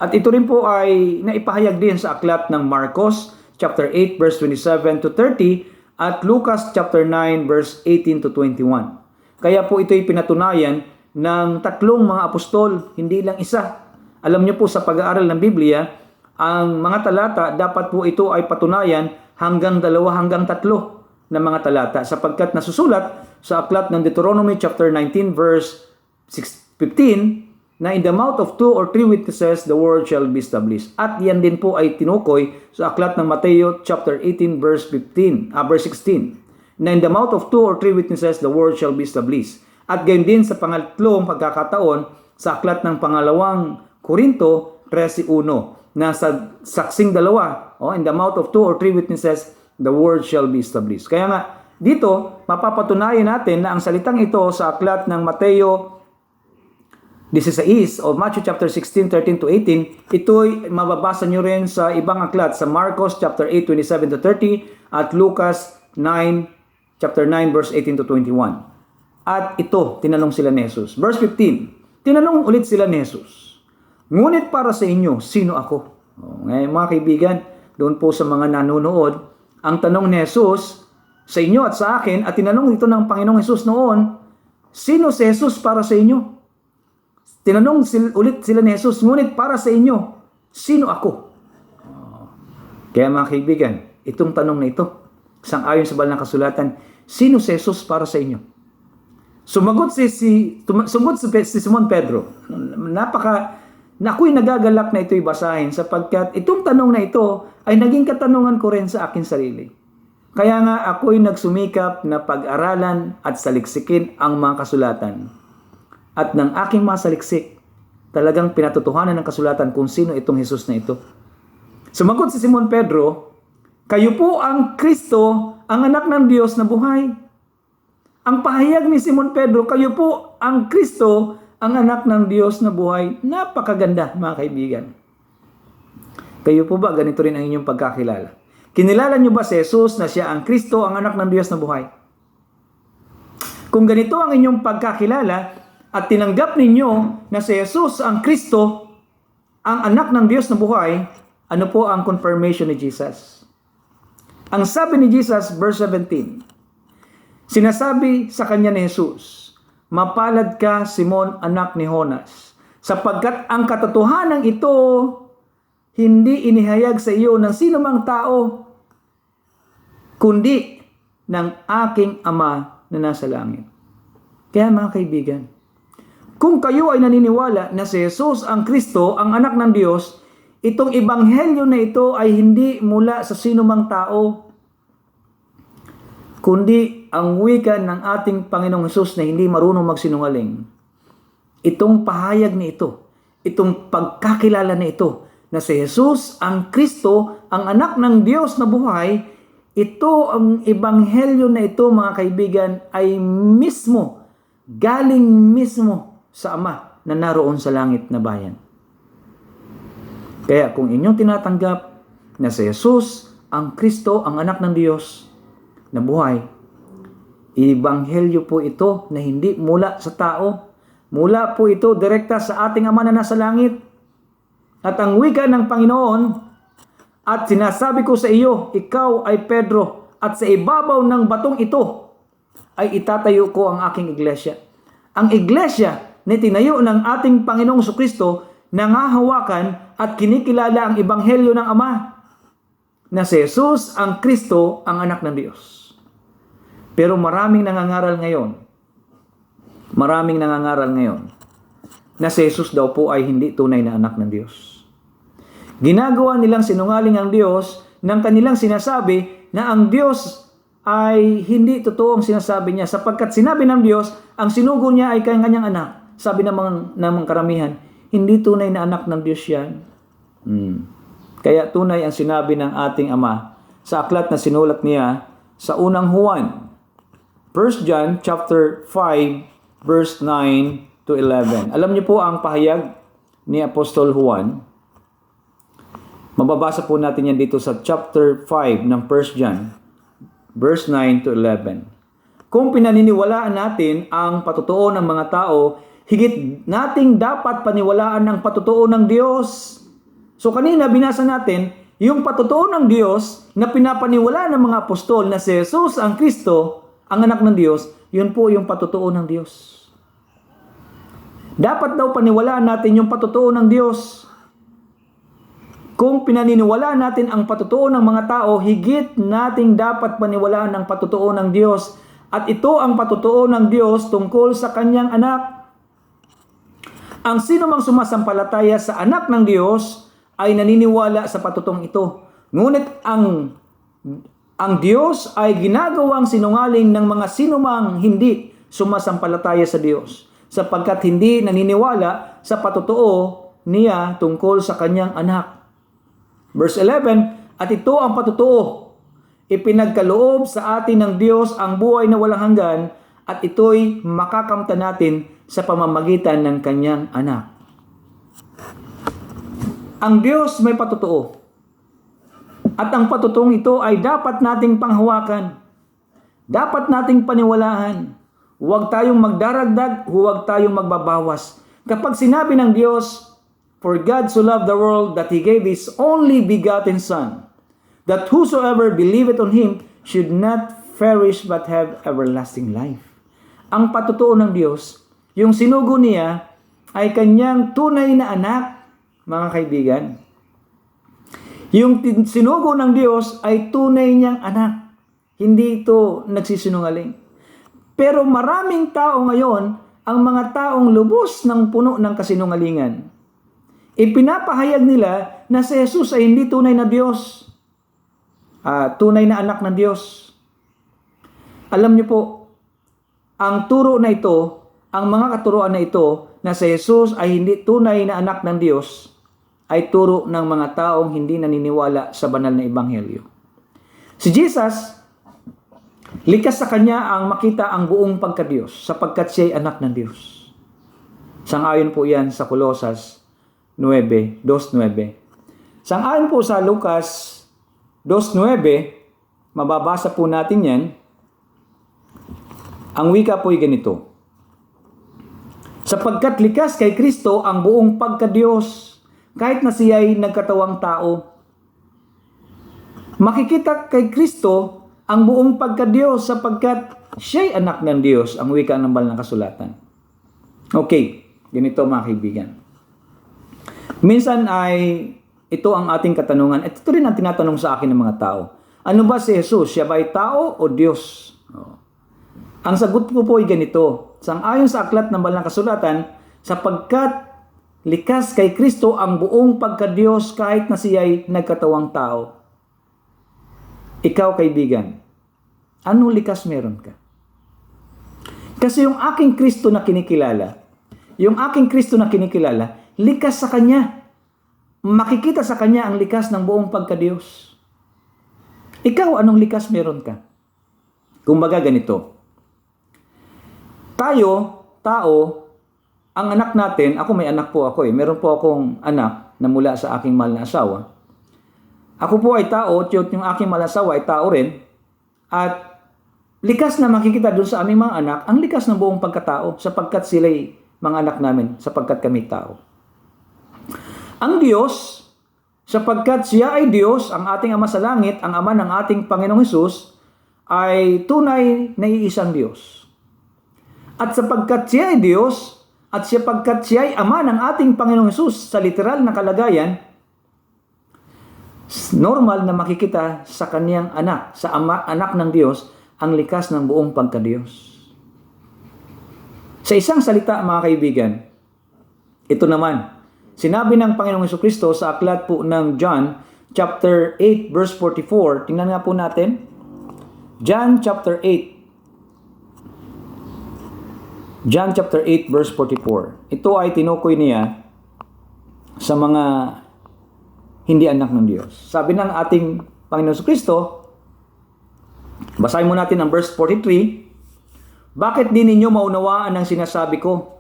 At ito rin po ay naipahayag din sa aklat ng Marcos, chapter 8, verse 27 to 30 at Lucas chapter 9, verse 18 to 21. Kaya po ito'y pinatunayan ng tatlong mga apostol, hindi lang isa. Alam niyo po sa pag-aaral ng Biblia, ang mga talata, dapat po ito ay patunayan hanggang 2 hanggang 3 na mga talata sapagkat nasusulat sa aklat ng Deuteronomy chapter 19 verse 15 na in the mouth of 2 or 3 witnesses the word shall be established. At yan din po ay tinukoy sa aklat ng Mateo chapter 18 verse 16 na in the mouth of 2 or 3 witnesses the word shall be established. At gayon din sa pangatlong pagkakataon sa aklat ng pangalawang Korinto 13:1 na sa saksing dalawa, in the mouth of 2 or 3 witnesses the word shall be established. Kaya nga, dito, mapapatunayan natin na ang salitang ito sa aklat ng Mateo 16 o Matthew chapter 16, 13 to 18, ito'y mababasa nyo rin sa ibang aklat sa Marcos chapter 8, 27 to 30 at Lucas 9, chapter 9, verse 18 to 21. At ito, tinanong sila ni Jesus. Verse 15, tinanong ulit sila ni Jesus, ngunit para sa inyo, sino ako? Ngayon mga kaibigan, doon po sa mga nanonood, ang tanong ni Jesus sa inyo at sa akin, at tinanong ito ng Panginoong Jesus noon, sino si Jesus para sa inyo? Tinanong ulit sila ni Jesus, ngunit para sa inyo, sino ako? Kaya mga kaibigan, itong tanong na ito, sang-ayon sa banal na kasulatan, sino si Jesus para sa inyo? Sumagot si Simon Pedro. Ako'y nagagalak na ito'y basahin sapagkat itong tanong na ito ay naging katanungan ko rin sa akin sarili. Kaya nga ako'y nagsumikap na pag-aralan at saliksikin ang mga kasulatan. At ng aking masaliksik, talagang pinatotohanan ng kasulatan kung sino itong Jesus na ito. Sumagot si Simon Pedro, kayo po ang Kristo, ang anak ng Diyos na buhay. Ang pahayag ni Simon Pedro, kayo po ang Kristo, ang anak ng Diyos na buhay. Napakaganda mga kaibigan. Kayo po ba ganito rin ang inyong pagkakilala? Kinilala niyo ba si Jesus na siya ang Kristo, ang anak ng Diyos na buhay? Kung ganito ang inyong pagkakilala, at tinanggap ninyo na si Jesus ang Kristo, ang anak ng Diyos na buhay, ano po ang confirmation ni Jesus? Ang sabi ni Jesus, verse 17, sinasabi sa kanya ni Jesus, mapalad ka, Simon, anak ni Jonas, sapagkat ang katotohanan ito hindi inihayag sa iyo ng sino mang tao, kundi ng aking Ama na nasa langit. Kaya mga kaibigan, kung kayo ay naniniwala na si Jesus ang Kristo, ang anak ng Diyos, itong ebanghelyo na ito ay hindi mula sa sino mang tao, kundi ang wika ng ating Panginoong Jesus na hindi marunong magsinungaling. Itong pahayag na ito, itong pagkakilala na ito, na si Jesus ang Kristo, ang anak ng Diyos na buhay, ito ang ebanghelyo na ito mga kaibigan ay mismo, galing mismo sa Ama na naroon sa langit na bayan. Kaya kung inyong tinatanggap na si Jesus ang Kristo, ang anak ng Diyos na buhay, ebanghelyo po ito na hindi mula sa tao. Mula po ito direkta sa ating Ama na nasa langit. At ang wika ng Panginoon, at sinasabi ko sa iyo, ikaw ay Pedro, at sa ibabaw ng batong ito ay itatayo ko ang aking iglesia. Ang iglesia na tinayo ng ating Panginoong Jesucristo, nangahawakan at kinikilala ang ebanghelyo ng Ama na si Jesus ang Kristo, ang anak ng Diyos. Pero maraming nangangaral ngayon na si Jesus daw po ay hindi tunay na anak ng Diyos. Ginagawa nilang sinungaling ang Diyos ng kanilang sinasabi na ang Diyos ay hindi totoo ang sinasabi niya sapagkat sinabi ng Diyos, ang sinugo niya ay kanyang anak. Sabi ng mga karamihan, hindi tunay na anak ng Diyos yan. Kaya tunay ang sinabi ng ating Ama sa aklat na sinulat niya sa unang Juan. 1 John chapter 5 verse 9 to 11. Alam niyo po ang pahayag ni Apostol Juan. Mababasa po natin yan dito sa chapter 5 ng 1 John verse 9 to 11. Kung pinaniniwalaan natin ang patotoo ng mga tao, higit nating dapat paniwalaan ang patotoo ng Diyos. So kanina binasa natin, yung patotoo ng Diyos na pinapaniwala ng mga apostol na si Jesus ang Kristo, ang anak ng Diyos, yun po yung patotoo ng Diyos. Dapat daw paniwalaan natin yung patotoo ng Diyos. Kung pinaniniwalaan natin ang patotoo ng mga tao, higit nating dapat paniwalaan ang patotoo ng Diyos. At ito ang patotoo ng Diyos tungkol sa kanyang anak. Ang sino mang sumasampalataya sa anak ng Diyos ay naniniwala sa patotong ito. Ngunit ang Diyos ay ginagawang sinungaling ng mga sinumang hindi sumasampalataya sa Diyos, sapagkat hindi naniniwala sa patotoo niya tungkol sa kanyang anak. Verse 11, at ito ang patotoo, ipinagkaloob sa atin ng Diyos ang buhay na walang hanggan, at ito'y makakamtan natin sa pamamagitan ng kanyang anak. Ang Diyos may patutuo. At ang patutuong ito ay dapat nating panghawakan. Dapat nating paniwalaan. Huwag tayong magdaragdag, huwag tayong magbabawas. Kapag sinabi ng Diyos, "For God so loved the world that He gave His only begotten Son, that whosoever believeth on Him should not perish but have everlasting life." Ang patutuo ng Diyos, yung sinugo niya ay kanyang tunay na anak, mga kaibigan. Yung sinugo ng Diyos ay tunay niyang anak. Hindi ito nagsisinungaling. Pero maraming tao ngayon, ang mga taong lubos ng puno ng kasinungalingan, ipinapahayag nila na si Jesus ay hindi tunay na Diyos. Tunay na anak ng Diyos. Alam niyo po, ang turo na ito, ang mga katuruan na ito, na si Jesus ay hindi tunay na anak ng Diyos, ay turo ng mga taong hindi naniniwala sa banal na ebanghelyo. Si Jesus, likas sa kanya ang makita ang buong pagka-Diyos, sapagkat siya ay anak ng Diyos. Sang-ayon po yan sa Colosas 2:9. Sang-ayon po sa Lucas 2:9, mababasa po natin yan. Ang wika po ay ganito: sapagkat likas kay Kristo ang buong pagka-Diyos, kahit na siya ay nagkatawang tao. Makikita kay Kristo ang buong pagka-Diyos sapagkat siya ay anak ng Diyos, ang wika ng banal na kasulatan. Okay, ganito mga kaibigan. Minsan ay ito ang ating katanungan, at ito rin ang tinatanong sa akin ng mga tao. Ano ba si Jesus? Siya ba ay tao o Diyos? Ang sagot ko po ay ganito. Sang-ayon sa aklat ng banal na kasulatan, sapagkat likas kay Kristo ang buong pagka-Diyos kahit na siya ay nagkatawang tao. Ikaw, kaibigan, anong likas meron ka? Kasi yung aking Kristo na kinikilala, likas sa Kanya. Makikita sa Kanya ang likas ng buong pagka-Diyos. Ikaw, anong likas meron ka? Kumbaga ganito. Tayo, tao, ang anak natin, ako may anak po ako meron po akong anak na mula sa aking mahal na asawa. Ako po ay tao, at yung aking mahal na asawa ay tao rin. At likas na makikita doon sa aming mga anak, ang likas ng buong pagkatao, sapagkat sila'y mga anak namin, sapagkat kami tao. Ang Diyos, sapagkat siya ay Diyos, ang ating Ama sa langit, ang Ama ng ating Panginoong Hesus, ay tunay na iisang Diyos. At sapagkat siya ay Diyos, at sapagkat siya ay Ama ng ating Panginoong Hesus, sa literal na kalagayan, normal na makikita sa kaniyang anak, sa anak ng Diyos, ang likas ng buong pagka-Diyos. Sa isang salita, mga kaibigan, ito naman, sinabi ng Panginoong Jesucristo sa aklat po ng John, chapter 8, verse 44. Tingnan nga po natin. John chapter 8. John chapter 8, verse 44. Ito ay tinukoy niya sa mga hindi anak ng Diyos. Sabi ng ating Panginoon Jesucristo, basahin mo natin ang verse 43, bakit di ninyo maunawaan ang sinasabi ko?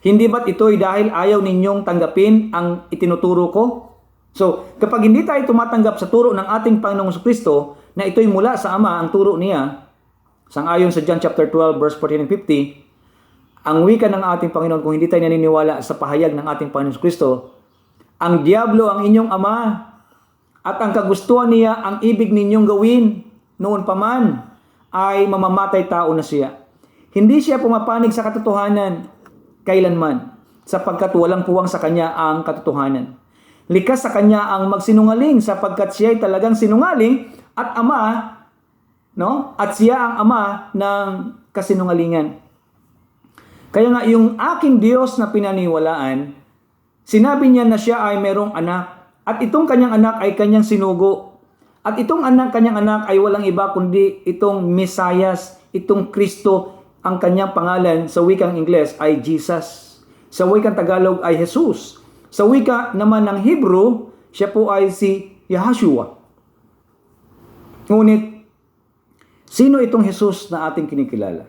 Hindi ba't ito'y dahil ayaw ninyong tanggapin ang itinuturo ko? So, kapag hindi tayo tumatanggap sa turo ng ating Panginoong Jesucristo, na ito'y mula sa Ama, ang turo niya, sang-ayon sa John chapter 12, verse 14 and 50, ang wika ng ating Panginoon, kung hindi tayo naniniwala sa pahayag ng ating Panginoong Jesucristo, ang diablo ang inyong ama, at ang kagustuhan niya, ang ibig ninyong gawin, noon pa man, ay mamamatay tao na siya. Hindi siya pumapanig sa katotohanan, kailanman, sapagkat walang puwang sa kanya ang katotohanan. Likas sa kanya ang magsinungaling, sapagkat siya ay talagang sinungaling, at ama, at siya ang ama ng kasinungalingan. Kaya nga, yung aking Diyos na pinaniwalaan, sinabi niya na siya ay merong anak, at itong kanyang anak ay kanyang sinugo. At itong kanyang anak ay walang iba kundi itong Mesiyas, itong Kristo, ang kanyang pangalan sa wikang Ingles ay Jesus. Sa wikang Tagalog ay Jesus. Sa wika naman ng Hebrew, siya po ay si Yahshua. Ngunit, sino itong Jesus na ating kinikilala?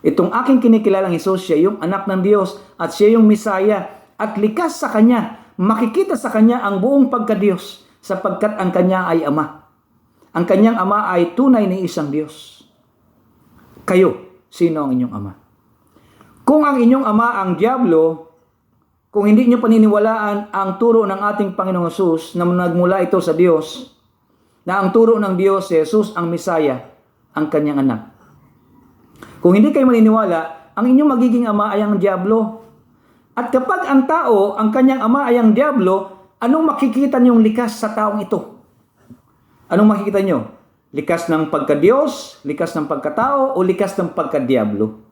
Itong aking kinikilalang Hesus, siya yung anak ng Diyos at siya yung Misaya at likas sa Kanya. Makikita sa Kanya ang buong pagka-Diyos sapagkat ang Kanya ay Ama. Ang Kanyang Ama ay tunay na isang Diyos. Kayo, sino ang inyong Ama? Kung ang inyong Ama ang Diablo, kung hindi nyo paniniwalaan ang turo ng ating Panginoong Hesus na nagmula ito sa Diyos, na ang turo ng Diyos si Hesus ang Misaya, ang Kanyang anak. Kung hindi kayo maniniwala, ang inyong magiging ama ay ang Diablo. At kapag ang tao, ang kanyang ama ay ang Diablo, anong makikita niyong likas sa taong ito? Anong makikita niyo? Likas ng pagka-Diyos, likas ng pagkatao, o likas ng pagka-Diablo?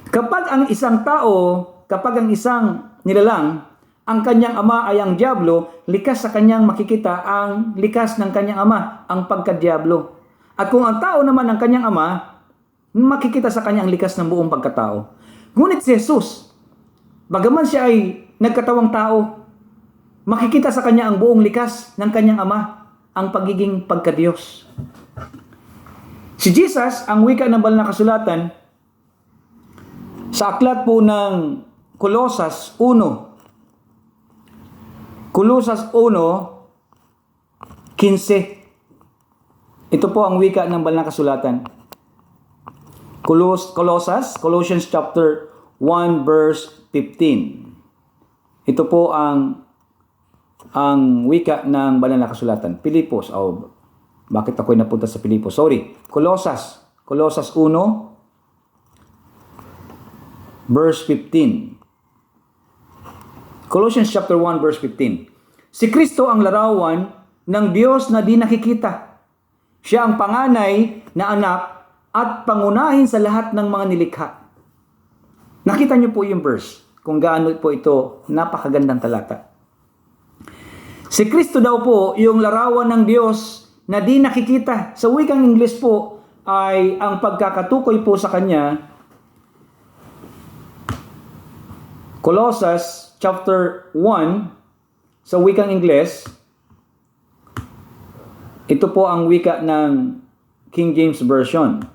Kapag ang isang tao, kapag ang isang nilalang, ang kanyang ama ay ang Diablo, likas sa kanyang makikita ang likas ng kanyang ama, ang pagka-Diablo. At kung ang tao naman ang kanyang ama, makikita sa kanya ang likas ng buong pagkatao. Ngunit si Jesus, bagaman siya ay nagkatawang tao, makikita sa kanya ang buong likas ng kanyang ama, ang pagiging pagka-Diyos. Si Jesus, ang wika ng banal na kasulatan, sa aklat po ng Kolosas 1, Kolosas 1:15. Ito po ang wika ng banal na kasulatan. Colossians chapter 1 verse 15. Ito po ang wika ng banal na kasulatan. Pilipos. Bakit ako'y napunta sa Pilipos? Sorry. Colossians 1 verse 15. Colossians chapter 1 verse 15. Si Kristo ang larawan ng Diyos na di nakikita. Siya ang panganay na anak at pangunahin sa lahat ng mga nilikha. Nakita niyo po yung verse, kung gaano po ito napakagandang talata. Si Kristo daw po yung larawan ng Diyos na di nakikita. Sa wikang English po ay ang pagkakatukoy po sa Kanya, Colossians chapter 1, sa wikang English, ito po ang wika ng King James Version.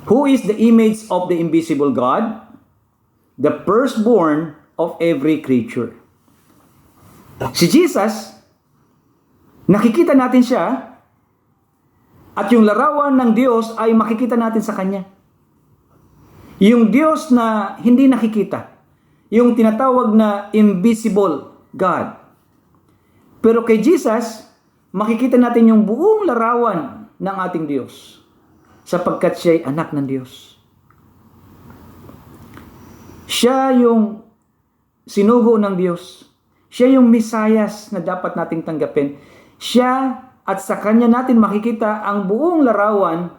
Who is the image of the invisible God? The firstborn of every creature. Si Jesus, nakikita natin siya, at yung larawan ng Diyos ay makikita natin sa Kanya. Yung Diyos na hindi nakikita, yung tinatawag na invisible God. Pero kay Jesus, makikita natin yung buong larawan ng ating Diyos, sapagkat siya ay anak ng Diyos. Siya yung sinugo ng Diyos. Siya yung Mesiyas na dapat nating tanggapin. Siya at sa Kanya natin makikita ang buong larawan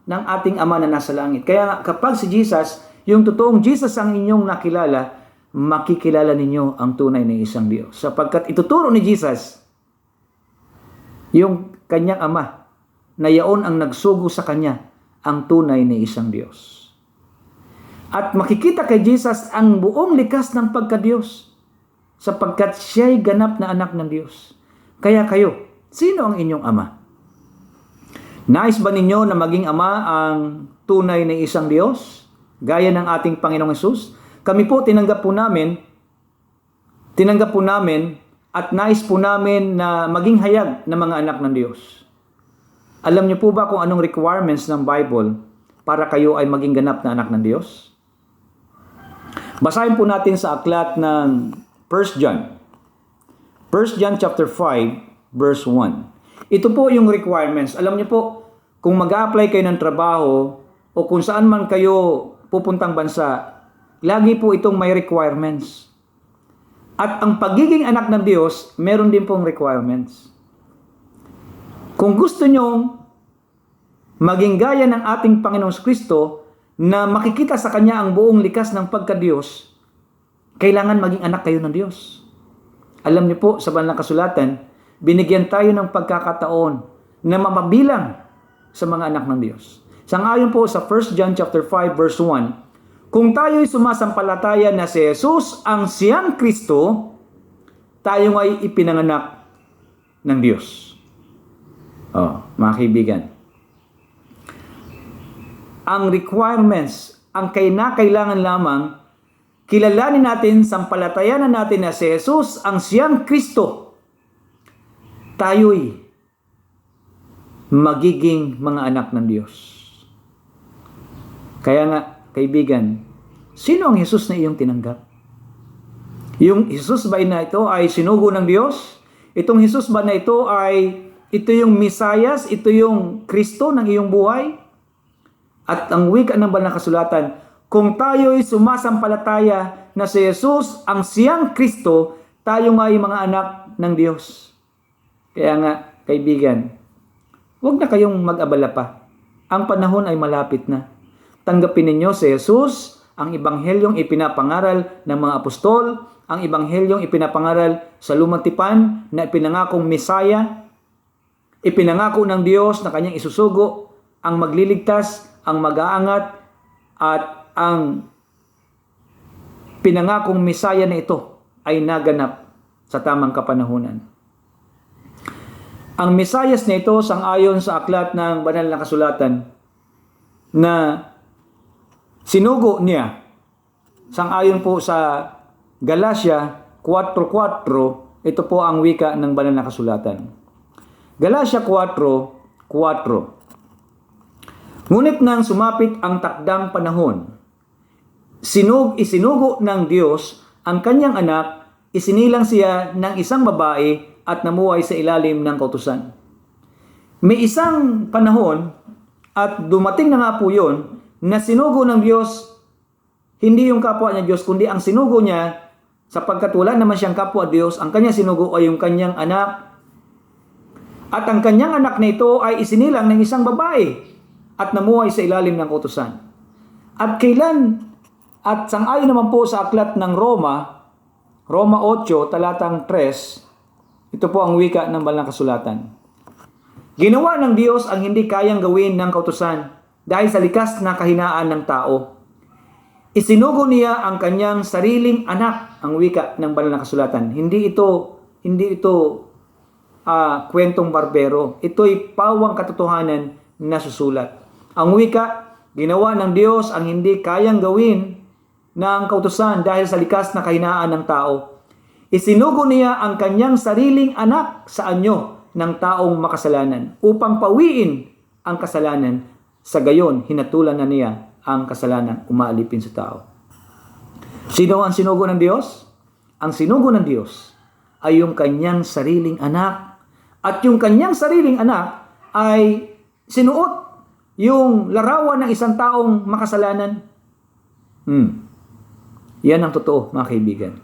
ng ating Ama na nasa langit. Kaya kapag si Jesus, yung totoong Jesus ang inyong nakilala, makikilala ninyo ang tunay na isang Diyos. Sapagkat ituturo ni Jesus yung Kanyang Ama na yaon ang nagsugo sa Kanya ang tunay na isang Diyos. At makikita kay Jesus ang buong likas ng pagka-Diyos sapagkat siya'y ganap na anak ng Diyos. Kaya kayo, sino ang inyong ama? Nais ba ninyo na maging ama ang tunay na isang Diyos? Gaya ng ating Panginoong Hesus? Kami po tinanggap po namin at nais po namin na maging hayag na mga anak ng Diyos. Alam niyo po ba kung anong requirements ng Bible para kayo ay maging ganap na anak ng Diyos? Basahin po natin sa aklat ng 1 John. 1 John chapter 5 verse 1. Ito po yung requirements. Alam niyo po, kung mag-a-apply kayo ng trabaho o kung saan man kayo pupuntang bansa, lagi po itong may requirements. At ang pagiging anak ng Diyos, meron din pong requirements. Kung gusto nyong maging gaya ng ating Panginoong Kristo na makikita sa Kanya ang buong likas ng pagka-Diyos, kailangan maging anak kayo ng Diyos. Alam niyo po, sa banal na kasulatan, binigyan tayo ng pagkakataon na mapabilang sa mga anak ng Diyos. Sangayon po sa 1 John chapter 5 verse 1, kung tayo'y sumasampalataya na si Jesus ang siyang Kristo, tayo ay ipinanganak ng Diyos. Mga kaibigan. ang requirements, ang kailangan lamang, kilalanin natin, sampalatayanan natin na si Jesus ang siyang Kristo, tayo'y magiging mga anak ng Diyos. Kaya nga, kaibigan, sino ang Jesus na iyong tinanggap? Yung Jesus ba na ito ay sinugo ng Diyos? Itong Jesus ba na ito ito yung Mesiyas, ito yung Kristo ng iyong buhay? At ang wika ng banal na kasulatan, kung tayo'y sumasampalataya na si Jesus ang siyang Kristo, tayo nga ay mga anak ng Diyos. Kaya nga, kaibigan, huwag na kayong mag-abala pa. Ang panahon ay malapit na. Tanggapin ninyo si Jesus, ang ebanghelyong ipinapangaral ng mga apostol, ang ebanghelyong ipinapangaral sa lumang tipan na ipinangakong Mesaya, ipinangako ng Diyos na kanyang isusugo, ang magliligtas, ang mag-aangat, at ang pinangakong Mesaya na ito ay naganap sa tamang kapanahunan. Ang Mesiyas na ito, sang-ayon sa aklat ng banal na kasulatan, na sinugo niya, sang-ayon po sa Galatia 4:4, ito po ang wika ng banal na kasulatan. Galatia 4:4. Ngunit nang sumapit ang takdang panahon, isinugo ng Diyos ang kanyang anak, isinilang siya ng isang babae at namuhay sa ilalim ng kautusan. May isang panahon at dumating na nga po yun na sinugo ng Diyos, hindi yung kapwa niya Diyos, kundi ang sinugo niya, sapagkat wala naman siyang kapwa Diyos, ang kanyang sinugo ay yung kanyang anak. At ang kanyang anak na ito ay isinilang ng isang babae at namuhay sa ilalim ng kautusan. At sang-ayon naman po sa aklat ng Roma 8, talatang 3, ito po ang wika ng banal na kasulatan. Ginawa ng Diyos ang hindi kayang gawin ng kautusan dahil sa likas na kahinaan ng tao. Isinugo niya ang kanyang sariling anak, ang wika ng banal na kasulatan. Hindi ito kwentong barbero. Ito'y pawang katotohanan na susulat. Ang wika, ginawa ng Diyos ang hindi kayang gawin ng kautusan dahil sa likas na kahinaan ng tao. Isinugo niya ang kanyang sariling anak sa anyo ng taong makasalanan upang pawiin ang kasalanan. Sa gayon, hinatulan na niya ang kasalanan umaalipin sa tao. Sino ang sinugo ng Diyos? Ang sinugo ng Diyos ay yung kanyang sariling anak. At yung kanyang sariling anak ay sinuot yung larawan ng isang taong makasalanan. Yan ang totoo, mga kaibigan.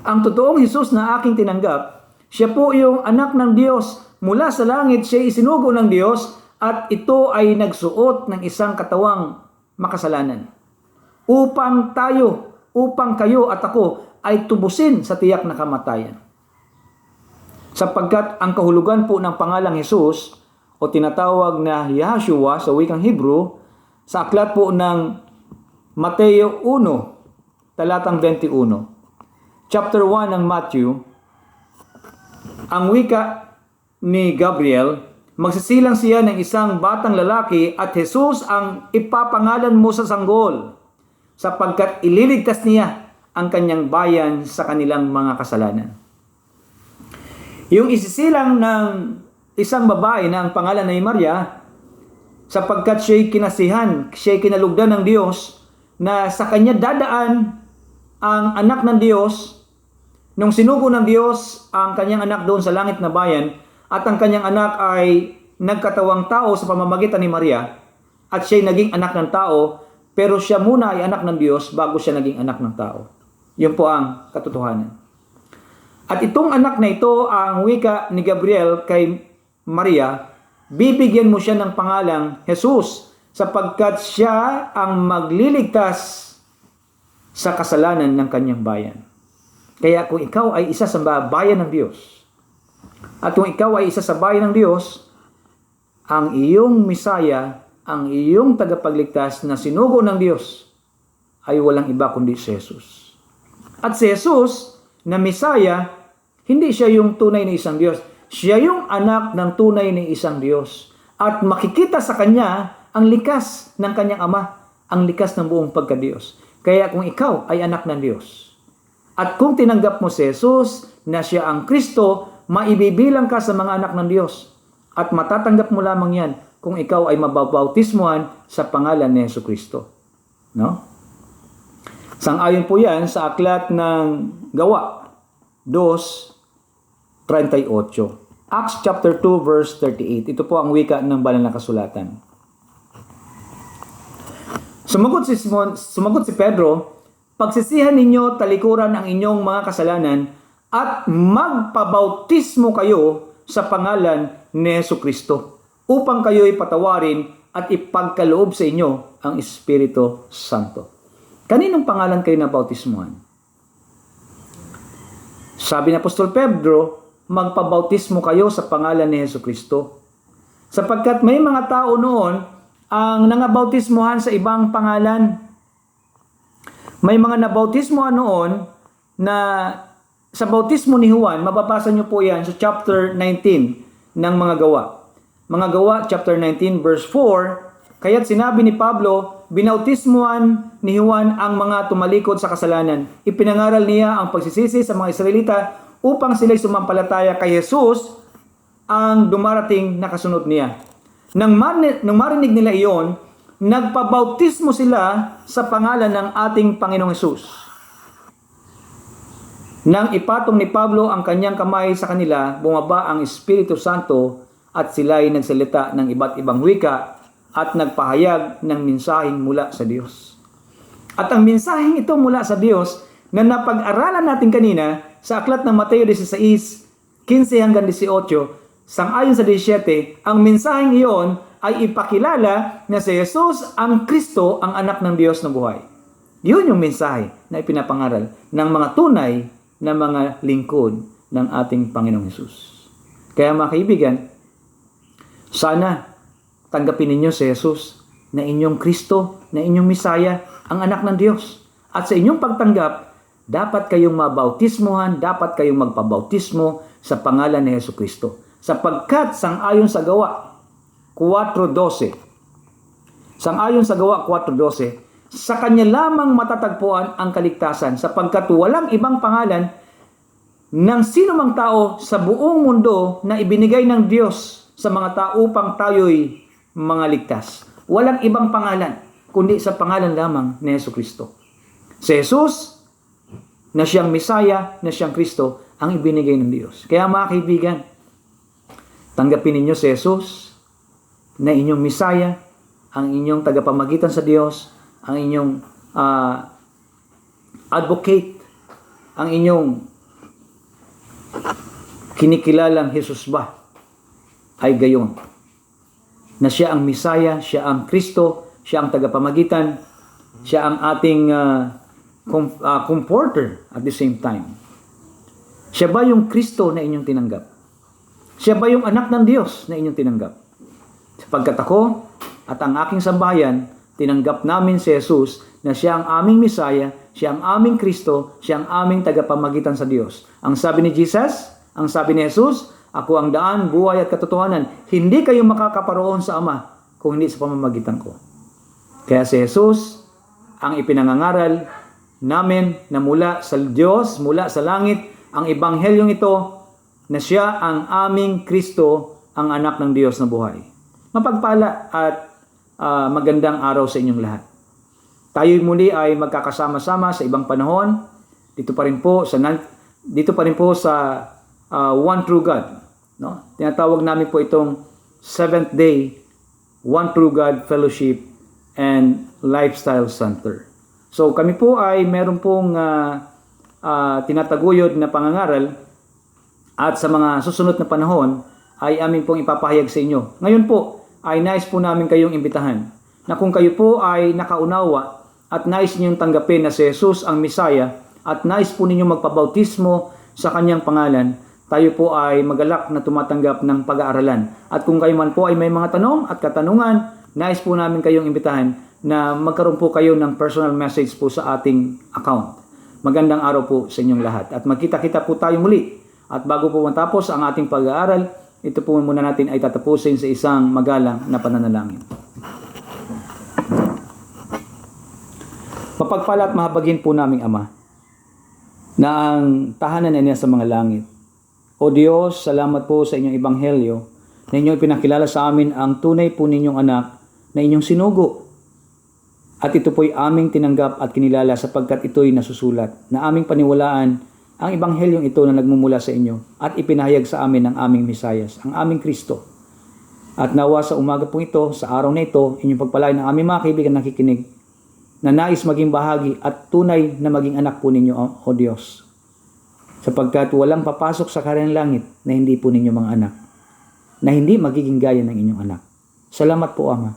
Ang totoong Jesus na aking tinanggap, siya po yung anak ng Diyos. Mula sa langit, siya isinugo ng Diyos at ito ay nagsuot ng isang katawang makasalanan. Upang kayo at ako ay tubusin sa tiyak na kamatayan. Sapagkat ang kahulugan po ng pangalang Jesus o tinatawag na Yahshua sa wikang Hebrew, sa aklat po ng Mateo 1, talatang 21. Chapter 1 ng Matthew, ang wika ni Gabriel, magsisilang siya ng isang batang lalaki at Jesus ang ipapangalan mo sa sanggol, sapagkat ililigtas niya ang kanyang bayan sa kanilang mga kasalanan. Yung isisilang ng isang babae na ang pangalan ay Maria, sapagkat siya'y kinasihan, siya'y kinalugdan ng Diyos, na sa kanya dadaan ang anak ng Diyos, nung sinugo ng Diyos ang kanyang anak doon sa langit na bayan, at ang kanyang anak ay nagkatawang tao sa pamamagitan ni Maria, at siya'y naging anak ng tao, pero siya muna ay anak ng Diyos bago siya naging anak ng tao. Yun po ang katotohanan. At itong anak na ito, ang wika ni Gabriel kay Maria, bibigyan mo siya ng pangalang Jesus, sapagkat siya ang magliligtas sa kasalanan ng kanyang bayan. Kaya kung ikaw ay isa sa bayan ng Diyos, at kung ikaw ay isa sa bayan ng Diyos, ang iyong Mesaya, ang iyong tagapagligtas na sinugo ng Diyos, ay walang iba kundi si Jesus. At si Jesus na Mesaya, hindi siya yung tunay na isang Diyos. Siya yung anak ng tunay na isang Diyos. At makikita sa kanya ang likas ng kanyang Ama, ang likas ng buong pagka-Diyos. Kaya kung ikaw ay anak ng Diyos, at kung tinanggap mo si Jesus na siya ang Kristo, maibibilang ka sa mga anak ng Diyos. At matatanggap mo lamang yan kung ikaw ay mababautismuhan sa pangalan ni Jesucristo. No? Sang-ayon po yan sa aklat ng Gawa 2:38. Acts chapter 2 verse 38. Ito po ang wika ng banal na kasulatan. Sumagot si Pedro, pagsisihan ninyo talikuran ang inyong mga kasalanan at magpabautismo kayo sa pangalan ni Jesucristo upang kayo'y patawarin at ipagkaloob sa inyo ang Espiritu Santo. Kaninong pangalan kayo nabautismuhan? Sabi ni Apostol Pedro, magpabautismo kayo sa pangalan ni Jesucristo. Sapagkat may mga tao noon ang nangabautismuhan sa ibang pangalan. May mga nabautismuhan noon na sa bautismo ni Juan, mababasa niyo po yan sa chapter 19 ng mga Gawa. Mga Gawa, chapter 19, verse 4, kaya't sinabi ni Pablo, binautismuhan ni Juan ang mga tumalikod sa kasalanan. Ipinangaral niya ang pagsisisi sa mga Israelita upang sila'y sumampalataya kay Jesus ang dumarating na kasunod niya. Nang marinig nila iyon, nagpabautismo sila sa pangalan ng ating Panginoong Hesus. Nang ipatong ni Pablo ang kanyang kamay sa kanila, bumaba ang Espiritu Santo at sila'y nagsalita ng iba't ibang wika at nagpahayag ng mensaheng mula sa Diyos. At ang mensaheng ito mula sa Diyos na napag-aralan natin kanina sa aklat ng Mateo 16:15 hanggang 18, sang-ayon sa 17, ang mensaheng iyon ay ipakilala na si Jesus ang Kristo, ang anak ng Diyos na buhay. Yun yung mensahe na ipinapangaral ng mga tunay na mga lingkod ng ating Panginoong Hesus. Kaya mga kaibigan, sana tanggapin ninyo si Jesus na inyong Kristo, na inyong Misaya, ang anak ng Diyos. At sa inyong pagtanggap, dapat kayong mabautismuhan, dapat kayong magpabautismo sa pangalan ni Jesucristo. Sapagkat sang-ayon sa Gawa 4:12, sang-ayon sa Gawa 4:12, sa Kanya lamang matatagpuan ang kaligtasan, sapagkat walang ibang pangalan ng sino mang tao sa buong mundo na ibinigay ng Diyos sa mga tao upang tayo'y mga ligtas. Walang ibang pangalan, kundi sa pangalan lamang ni Jesucristo. Si Jesus, na siyang Misaya, na siyang Kristo, ang ibinigay ng Diyos. Kaya mga kaibigan, tanggapin ninyo si Jesus na inyong Misaya, ang inyong tagapamagitan sa Diyos, ang inyong advocate, ang inyong kinikilalang Jesus ba ay gayon. Na siya ang Misaya, siya ang Kristo, siya ang tagapamagitan, siya ang ating comforter at the same time. Siya ba yung Kristo na inyong tinanggap? Siya ba yung anak ng Diyos na inyong tinanggap? Sapagkat ako at ang aking sambahayan, tinanggap namin si Jesus na siya ang aming Misaya, siya ang aming Kristo, siya ang aming tagapamagitan sa Diyos. Ang sabi ni Jesus, ang sabi ni Jesus, ako ang daan, buhay at katotohanan. Hindi kayo makakaparoon sa Ama kung hindi sa pamamagitan ko. Kaya si Jesus ang ipinangangaral namin na mula sa Diyos, mula sa langit, ang ebanghelyong ito na siya ang aming Kristo, ang anak ng Diyos na buhay. Mapagpala at magandang araw sa inyong lahat. Tayo muli ay magkakasama-sama sa ibang panahon. Dito pa rin po sa One True God. No? Tinatawag namin po itong Seventh Day One True God Fellowship and Lifestyle Center. So kami po ay meron pong tinataguyod na pangangaral at sa mga susunod na panahon ay amin pong ipapahayag sa inyo. Ngayon po ay nais po namin kayong imbitahan na kung kayo po ay nakaunawa at nais ninyong tanggapin na si Jesus ang Misaya at nais po ninyong magpabautismo sa kanyang pangalan, tayo po ay magalak na tumatanggap ng pag-aaralan. At kung kayo man po ay may mga tanong at katanungan, nais po namin kayong imbitahan na magkaroon po kayo ng personal message po sa ating account. Magandang araw po sa inyong lahat. At magkita-kita po tayo muli. At bago po matapos ang ating pag-aaral, ito po muna natin ay tatapusin sa isang magalang na pananalangin. Mapagpala at mahabagin po naming Ama, na ang tahanan na niya sa mga langit. O Diyos, salamat po sa inyong ebanghelyo na inyong pinakilala sa amin ang tunay po ninyong anak na inyong sinugo. At ito po'y aming tinanggap at kinilala sapagkat ito'y nasusulat na aming paniwalaan ang ebanghelyong ito na nagmumula sa inyo at ipinahayag sa amin ng aming Mesayas, ang aming Kristo. At nawa sa umaga po ito, sa araw na ito, inyong pagpalain ng aming mga kaibigan nakikinig na nais maging bahagi at tunay na maging anak po ninyo, O Diyos. Sapagkat walang papasok sa kanilang langit na hindi po ninyo mga anak, na hindi magiging gaya ng inyong anak. Salamat po, Ama.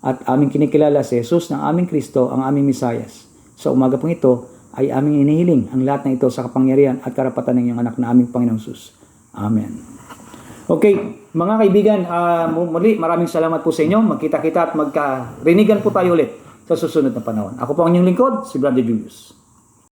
At aming kinikilala si Jesus ng aming Kristo, ang aming Mesayas. Sa umaga pong ito ay aming inihiling ang lahat ng ito sa kapangyarihan at karapatan ng inyong anak na aming Panginoong Jesus. Amen. Okay, mga kaibigan, muli maraming salamat po sa inyo. Magkita-kita at magkarinigan po tayo ulit sa susunod na panahon. Ako po ang inyong lingkod, si Brother Julius.